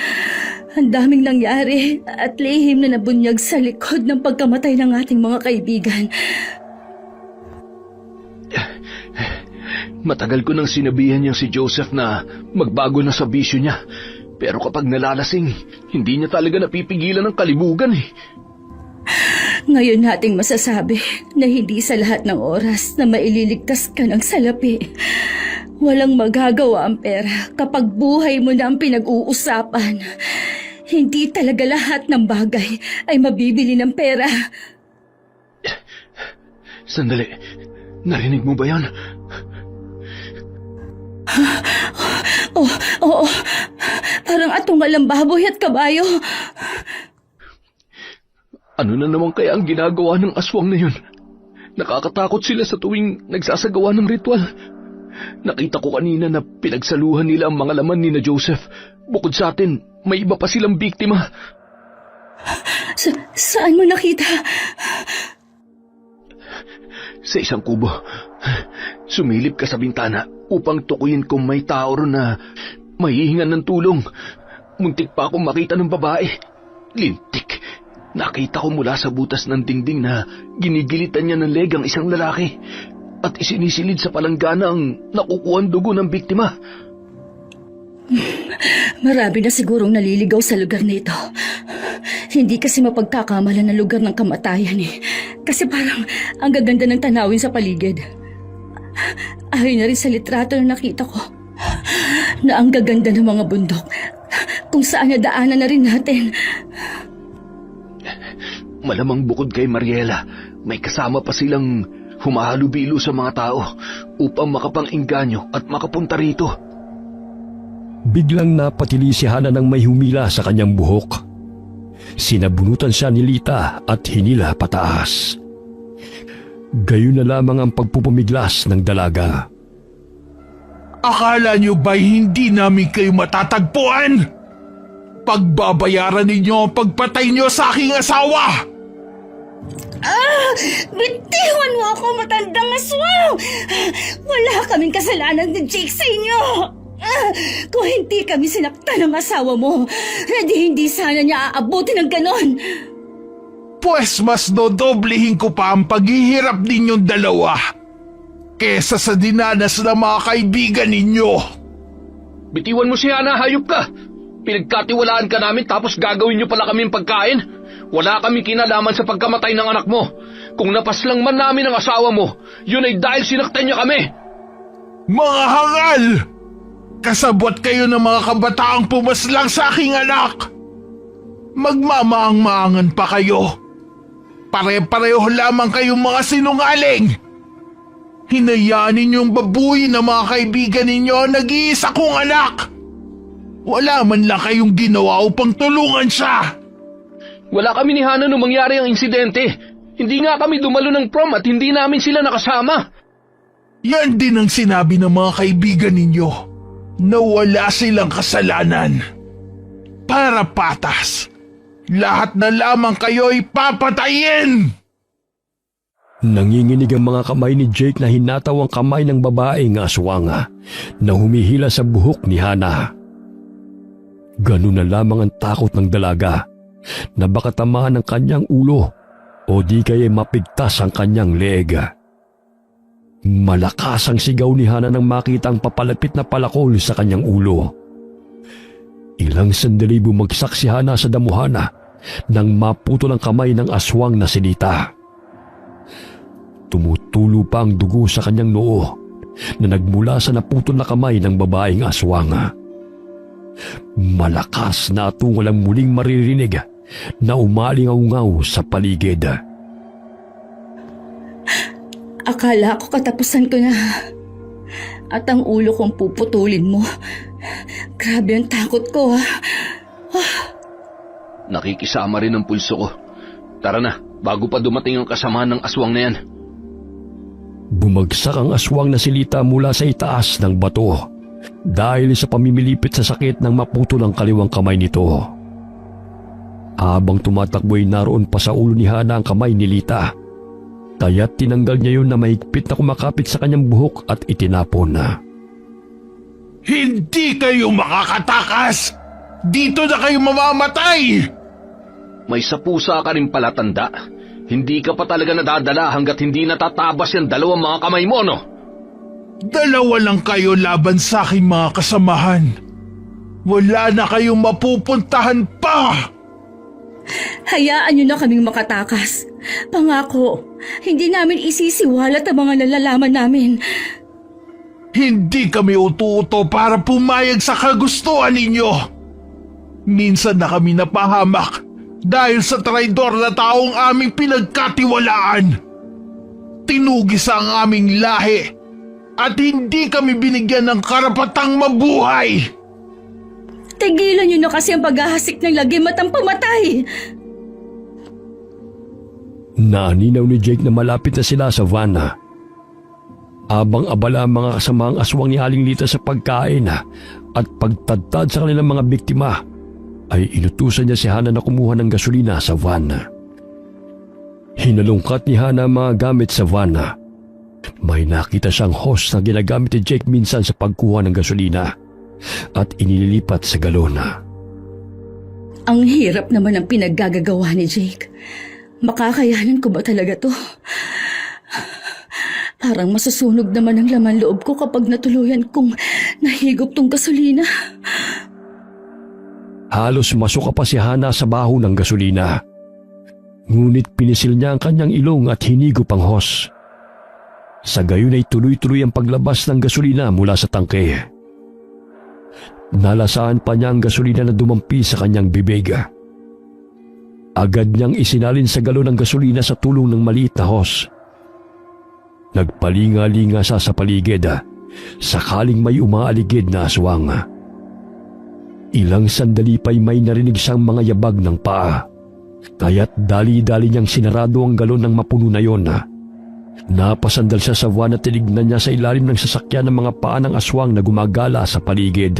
Ang daming nangyari at lihim na nabunyag sa likod ng pagkamatay ng ating mga kaibigan. Matagal ko nang sinabihan niyang si Joseph na magbago na sa bisyo niya. Pero kapag nalalasing, hindi niya talaga napipigilan ng kalibugan eh. Ngayon nating masasabi na hindi sa lahat ng oras na maililigtas ka ng salapi. Walang magagawa ang pera kapag buhay mo na ang pinag-uusapan. Hindi talaga lahat ng bagay ay mabibili ng pera. Sandali, narinig mo ba yan? Oo, parang atungal ng baboy at kabayo. Ano na naman kaya ang ginagawa ng aswang na yun? Nakakatakot sila sa tuwing nagsasagawa ng ritual. Nakita ko kanina na pinagsaluhan nila ang mga laman ni na Joseph. Bukod sa atin, may iba pa silang biktima. Saan mo nakita? Sa isang kubo. Sumilip ka sa bintana upang tukuyin kung may tao ron na mahihingan ng tulong. Muntik pa akong makita ng babae. Lintik. Nakita ko mula sa butas ng dingding na ginigilitan niya ng leg ang isang lalaki at isinisilid sa palanggana ang nakukuhang dugo ng biktima. Marami na sigurong naliligaw sa lugar na ito. Hindi kasi mapagkakamalan ng lugar ng kamatayan eh. Kasi parang ang gaganda ng tanawin sa paligid. Ayon na rin sa litrato na nakita ko na ang gaganda ng mga bundok kung saan nadaanan na rin natin. Malamang bukod kay Mariela, may kasama pa silang humahalubilo sa mga tao upang makapang-engganyo at makapunta rito. Biglang napatili si Hana ng may humila sa kanyang buhok. Sinabunutan siya ni Lita at hinila pataas. Gayon na lamang ang pagpupumiglas ng dalaga. Akala niyo ba'y hindi namin kayo matatagpuan? Pagbabayaran ninyo ang pagpatay niyo sa aking asawa! Bitiwan mo ako, matandang aswang! Wala kaming kasalanan ni Jake sa inyo! Kung hindi kami sinaktan ng asawa mo, hindi sana niya aabutin ng ganon. Pues mas dodoblihin ko pa ang paghihirap ninyong dalawa kesa sa dinanas ng mga kaibigan ninyo. Bitiwan mo si Hana, hayop ka! Pinagkatiwalaan ka namin tapos gagawin niyo pala kaming pagkain? Wala kaming kinalaman sa pagkamatay ng anak mo. Kung napaslang man namin ang asawa mo, yun ay dahil sinaktan niya kami. Mga hangal! Kasabot kayo ng mga kabataang pumaslang sa aking anak. Magmamaang-maangan pa kayo. Pare-pareho lamang kayong mga sinungaling. Hinayaan ninyong babuyin ng mga kaibigan ninyo ang nag-iisa kong anak. Wala man lang kayong ginawa upang tulungan siya. Wala kami ni Hana nung mangyari ang insidente. Hindi nga kami dumalo ng prom at hindi namin sila nakasama. Yan din ang sinabi ng mga kaibigan ninyo na wala silang kasalanan. Para patas, lahat na lamang kayo'y papatayin! Nanginginig ang mga kamay ni Jake na hinataw ang kamay ng babaeng aswang na humihila sa buhok ni Hana. Ganun na lamang ang takot ng dalaga na baka tamaan ng kanyang ulo o di kaya mapigtas ang kanyang leeg. Malakas ang sigaw ni Hana nang makita ang papalapit na palakol sa kanyang ulo. Ilang sandali bumagsak si Hana sa damuhana nang maputol ang kamay ng aswang na sinita. Tumutulo pa ang dugo sa kanyang noo na nagmula sa naputol na kamay ng babaeng aswang. Malakas na atungal ang muling maririnig na umalingaw-ngaw sa paligid. Akala ko katapusan ko na. At ang ulo kong puputulin mo. Grabe ang takot ko, ha. Nakikisama rin ang pulso ko. Tara na, bago pa dumating ang kasamahan ng aswang na yan. Bumagsak ang aswang na silita mula sa itaas ng bato dahil sa pamimilipit sa sakit ng maputol ang kaliwang kamay nito. Habang tumatakbo'y naroon pa sa ulo ni Hana ang kamay ni Lita, kaya't tinanggal niya yun na mahigpit na kumakapit sa kanyang buhok at itinapon na. Hindi kayo makakatakas! Dito na kayo mamamatay! May sapusa ka rin pala, tanda. Hindi ka pa talaga nadadala hanggat hindi natatabas yung dalawang mga kamay mo, no? Dalawa lang kayo laban sa aking mga kasamahan. Wala na kayong mapupuntahan pa! Hayaan niyo na kaming makatakas. Pangako, hindi namin isisiwalat ang mga nalalaman namin. Hindi kami utu-uto para pumayag sa kagustuhan ninyo. Minsan na kami napahamak dahil sa traidor na taong aming pinagkatiwalaan. Tinugis ang aming lahi at hindi kami binigyan ng karapatang mabuhay. Tigilan niyo na kasi ang paghahasik ng lagim at ang pamatay. Naaninaw ni Jake na malapit na sila sa van. Abang abala ang mga kasamaang aswang ni Aling Lita sa pagkain at pagtadtad sa kanilang mga biktima, ay inutusan niya si Hana na kumuha ng gasolina sa van. Hinalungkat ni Hana ang mga gamit sa van. May nakita siyang hose na ginagamit ni Jake minsan sa pagkuha ng gasolina at inililipat sa galon. Ang hirap naman ang pinaggagawa ni Jake. Makakayanan ko ba talaga to? Parang masusunog naman ang laman loob ko kapag natuluyan kong nahigop tong gasolina. Halos masuka pa si Hana sa baho ng gasolina. Ngunit pinisil niya ang kanyang ilong at hinigop ang hose. Sa gayon ay tuloy-tuloy ang paglabas ng gasolina mula sa tangke. Nalasaan pa niya ang gasolina na dumampi sa kanyang bibig. Agad niyang isinalin sa galon ng gasolina sa tulong ng maliit na hose. Nagpalinga-linga siya sa paligid, sakaling may umaaligid na aswang. Ilang sandali pa'y may narinig siyang mga yabag ng paa, kaya't dali-dali niyang sinarado ang galon ng mapuno na yon. Napasandal siya sa van at tinignan niya sa ilalim ng sasakyan ng mga paa ng aswang na gumagala sa paligid.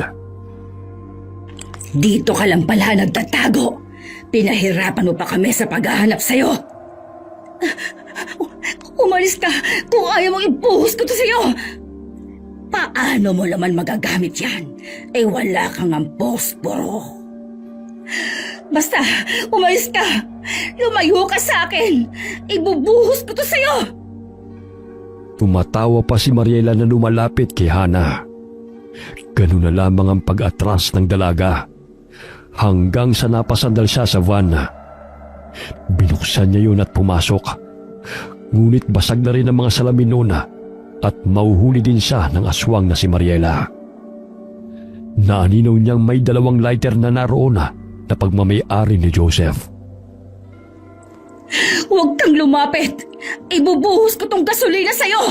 Dito ka lang pala nagtatago. Pinahirapan mo pa kami sa paghahanap sa'yo. Umalis ka kung ayaw mong ibuhos ko to sa'yo. Paano mo naman magagamit yan? Eh wala kang ang posporo. Basta, umalis ka. Lumayo ka sa akin! Ibubuhos ko to sa'yo! Tumatawa pa si Mariela na lumalapit kay Hana. Ganun na lamang ang pag-atras ng dalaga hanggang sa napasandal siya sa van. Binuksan niya yun at pumasok. Ngunit basag na rin ang mga salamin noon at mauhuli din siya ng aswang na si Mariela. Naaninaw niyang may 2 lighter na naroon na pagmamay-ari ni Joseph. Huwag kang lumapit! Ibubuhos ko tong gasolina sa'yo!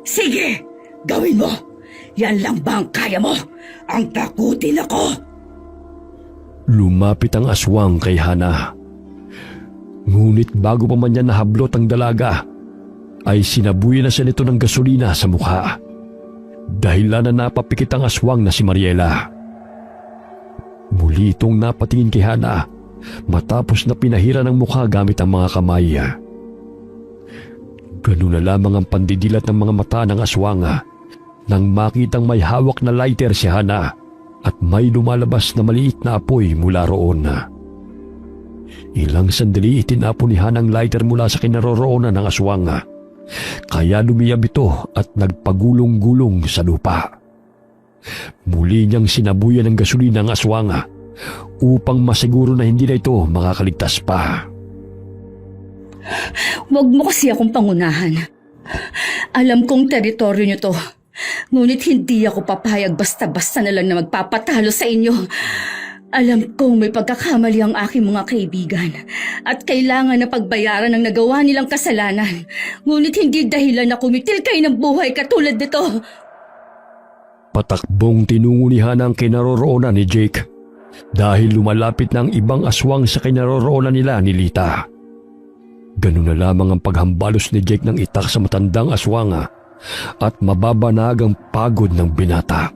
Sige, gawin mo! Yan lang ba ang kaya mo? Ang takutin ako! Lumapit ang aswang kay Hana. Ngunit bago pa man niya nahablot ang dalaga, ay sinabuyan na siya nito ng gasolina sa mukha. Dahilan na napapikit ang aswang na si Mariela. Muli itong napatingin kay Hana matapos na pinahira ng mukha gamit ang mga kamay. Ganun na lamang ang pandidilat ng mga mata ng aswang nang makitang may hawak na lighter si Hana at may lumalabas na maliit na apoy mula roon. Ilang sandali itinapon ni Hana ang lighter mula sa kinaroroonan ng aswang. Kaya lumiyab ito at nagpagulong-gulong sa lupa. Muli niyang sinabuyan ng gasolina ang aswang upang masiguro na hindi na ito makakaligtas pa. Huwag mo kasi akong pangunahan. Alam kong teritoryo niyo to. Ngunit hindi ako papayag basta-basta na lang na magpapatalo sa inyo. Alam kong may pagkakamali ang aking mga kaibigan at kailangan na pagbayaran ng nagawa nilang kasalanan. Ngunit hindi dahilan na kumitil kayo ng buhay katulad nito. Patakbong tinungo ni Hana ang kinaroroonan ni Jake dahil lumalapit na ang ibang aswang sa kinaroroonan nila ni Lita. Ganun na lamang ang paghambalos ni Jake ng itak sa matandang aswang at mababanag ang pagod ng binata.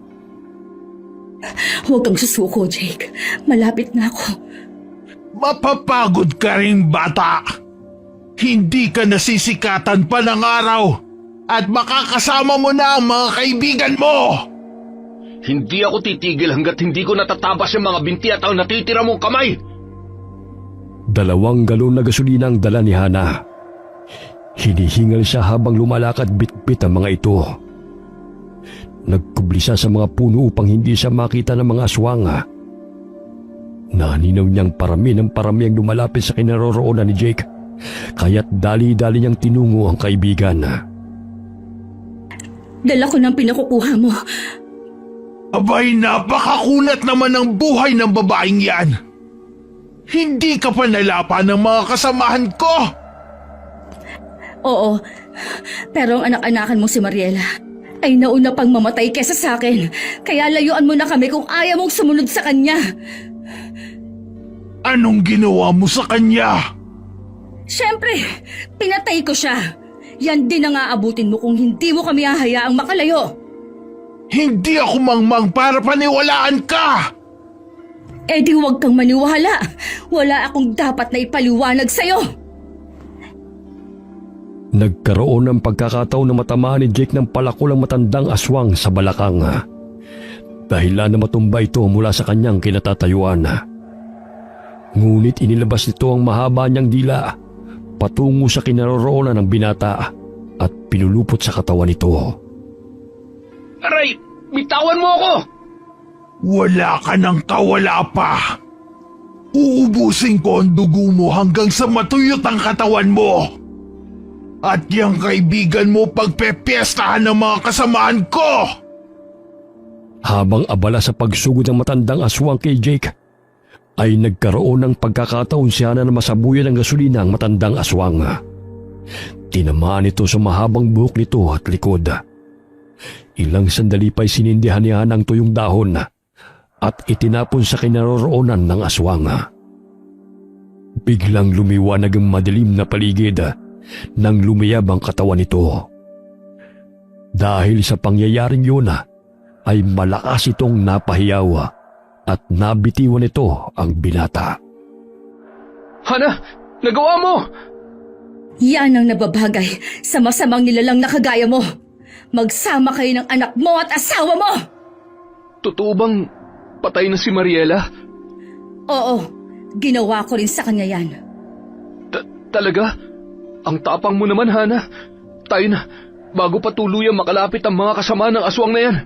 Huwag kang susuko, Jake. Malapit na ako. Mapapagod ka rin, bata. Hindi ka nasisikatan pa ng araw at makakasama mo na ang mga kaibigan mo. Hindi ako titigil hanggat hindi ko natatabas yung mga binti at ang natitira mong kamay. 2 galon na gasolina ang dala ni Hana. Hinihingal siya habang lumalakad bitbit ang mga ito. Nagkubli siya sa mga puno upang hindi siya makita ng mga aswang. Naninaw niyang parami ng parami ang lumalapit sa kinaroroonan ni Jake, kaya't dali-dali niyang tinungo ang kaibigan. Dala ko ng pinakukuha mo. Abay, napakakunat naman ng buhay ng babaeng yan. Hindi ka pa nalapa ng mga kasamahan ko. Oo, pero ang anak-anakan mo si Mariela ay nauna pang mamatay kesa sa akin. Kaya layuan mo na kami kung ayaw mong sumunod sa kanya. Anong ginawa mo sa kanya? Siyempre, pinatay ko siya. Yan din ang aabutin mo kung hindi mo kami hahayaang makalayo. Hindi ako mangmang para paniwalaan ka. Eh di huwag kang maniwala. Wala akong dapat na ipaliwanag sa'yo. Nagkaroon ng pagkakataon na matamaan ni Jake ng palakulang matandang aswang sa balakang. Dahilan na matumba ito mula sa kanyang kinatatayuan. Ngunit inilabas nito ang mahaba niyang dila patungo sa kinaroroonan ng binata at pinulupot sa katawan nito. Aray, bitawan mo ako! Wala ka ng kawala pa. Uubusin ko ang dugo mo hanggang sa matuyot ang katawan mo. At yung kaibigan mo pagpepiestahan ng mga kasamaan ko. Habang abala sa pagsugod ng matandang aswang kay Jake, ay nagkaroon ng pagkakataon siya na masabuyan ng gasolina ang matandang aswang. Tinamaan ito sa mahabang buhok nito at likod. Ilang sandali pa'y sinindihan niya ng tuyong dahon at itinapon sa kinaroroonan ng aswang. Biglang lumiwanag ang madilim na paligid nang lumiyab ang katawan nito. Dahil sa pangyayaring yun ay malakas itong napahiyaw at nabitiwan nito ang binata. Hana, nagawa mo! Yan ang nababagay sa masamang nilalang na kagaya mo. Magsama kayo ng anak mo at asawa mo! Totoo bang patay na si Mariela? Oo, ginawa ko rin sa kanya yan. Talaga? Ang tapang mo naman, Hana. Tayo na, bago pa tuluyang makalapit ang mga kasama ng aswang na yan.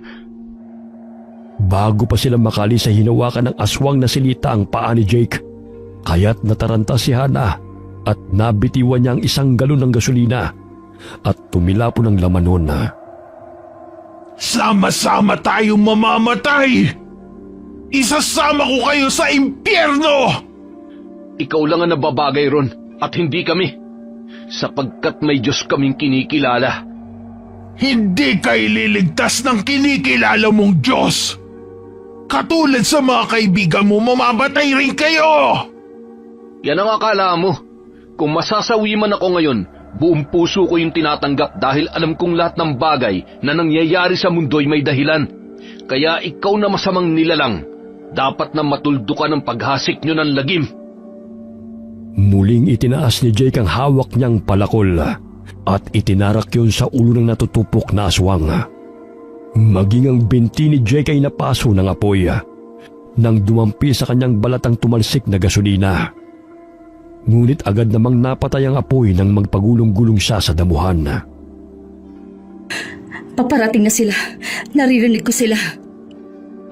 Bago pa sila makalis sa hinawakan ng aswang na silita ang paa ni Jake, kaya't nataranta si Hana at nabitiwan niya ang isang galon ng gasolina at tumilapo ng laman nun. Sama-sama tayong mamamatay! Isasama ko kayo sa impyerno! Ikaw lang ang nababagay ron at hindi kami. Sapagkat may Diyos kaming kinikilala. Hindi ka ililigtas ng kinikilala mong Diyos! Katulad sa mga kaibigan mo, mamamatay rin kayo! Yan ang akala mo. Kung masasawi man ako ngayon, buong puso ko yung tinatanggap dahil alam kong lahat ng bagay na nangyayari sa mundo'y may dahilan. Kaya ikaw na masamang nilalang, dapat na matuldo ka ng paghasik nyo ng lagim. Muling itinaas ni Jake ang hawak niyang palakol at itinarak yun sa ulo ng natutupok na aswang. Maging ang binti ni Jake ay napaso ng apoy nang dumampi sa kanyang balatang tumalsik na gasolina. Ngunit agad namang napatay ang apoy nang magpagulong-gulong siya sa damuhan. Paparating na sila. Naririnig ko sila.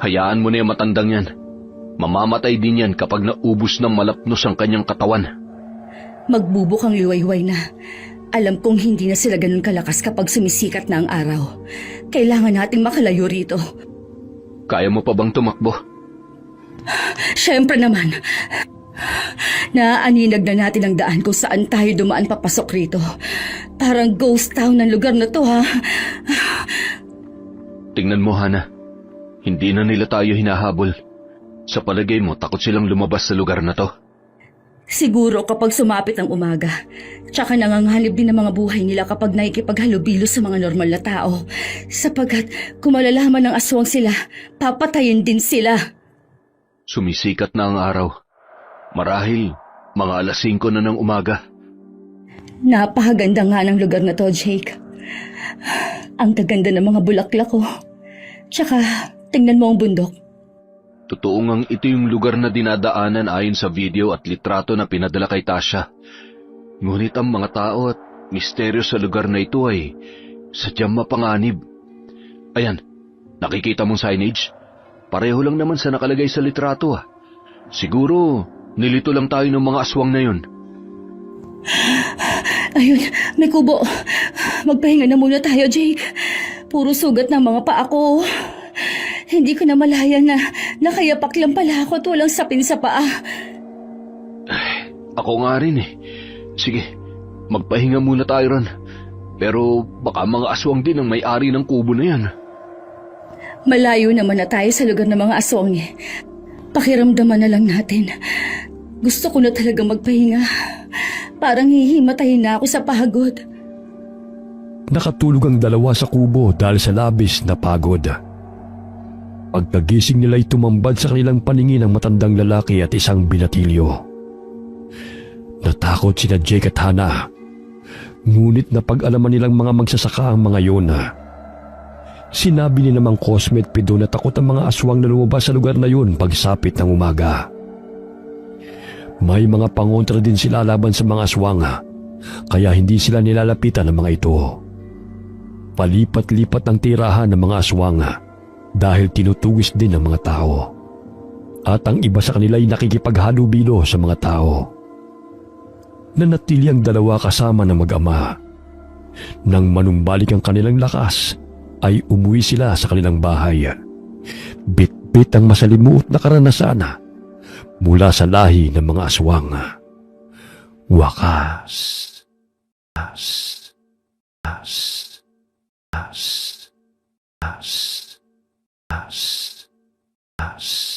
Hayaan mo na yung matandang yan. Mamamatay din yan kapag naubos ng malapnos ang kanyang katawan. Magbubukang liwayway na. Alam kong hindi na sila ganun kalakas kapag sumisikat na ang araw. Kailangan nating makalayo rito. Kaya mo pa bang tumakbo? Siyempre naman. Naaaninag na natin ang daan kung saan tayo dumaan papasok rito. Parang ghost town ng lugar na to, ha? Tingnan mo, Hana. Hindi na nila tayo hinahabol. Sa palagay mo, takot silang lumabas sa lugar na to. Siguro kapag sumapit ang umaga. Tsaka nanganganib din ang mga buhay nila kapag nakikipaghalubilo sa mga normal na tao. Sapagkat kung malalaman ng aswang sila, papatayin din sila. Sumisikat na ang araw. Marahil, mga 5:00 na ng umaga. Napakaganda nga ng lugar na to, Jake. Ang gaganda ng mga bulaklak ko. Tsaka, tingnan mo ang bundok. Totoo ngang ito yung lugar na dinadaanan ayon sa video at litrato na pinadala kay Tasha. Ngunit ang mga tao at misteryo sa lugar na ito ay sadyang mapanganib. Ayan, nakikita mong signage? Pareho lang naman sa nakalagay sa litrato. Siguro, nilito lang tayo ng mga aswang na yun. Ayun, may kubo. Magpahinga na muna tayo, Jake. Puro sugat ng mga paa ko. Hindi ko na malaya na nakayapak lang pala ako at walang sapin sa paa. Ako nga rin eh. Sige, magpahinga muna tayo ron. Pero baka mga aswang din ang may-ari ng kubo na yan. Malayo naman na tayo sa lugar ng mga aswang eh. Pakiramdaman na lang natin. Gusto ko na talaga magpahinga. Parang hihimatayin na ako sa pagod. Nakatulog ang dalawa sa kubo dahil sa labis na pagod. Pagkagising nila ay tumambad sa kanilang paningin ang matandang lalaki at isang binatilyo. Natakot sina Jake at Hana. Ngunit napag-alaman nilang mga magsasaka ang mga yun. Sinabi ni namang Cosme at Pido na takot ang mga aswang na lumabas sa lugar na yun pagsapit ng umaga. May mga pangontra din sila laban sa mga aswang, kaya hindi sila nilalapitan ng mga ito. Palipat-lipat ang tirahan ng mga aswang dahil tinutugis din ng mga tao. At ang iba sa kanila ay nakikipaghalubilo sa mga tao. Nanatili ang dalawa kasama ng mag-ama. Nang manumbalik ang kanilang lakas, ay umuwi sila sa kanilang bahay. Bit-bit ang masalimuot na karanasan mula sa lahi ng mga aswang. Wakas. As. As. As. As. As. As.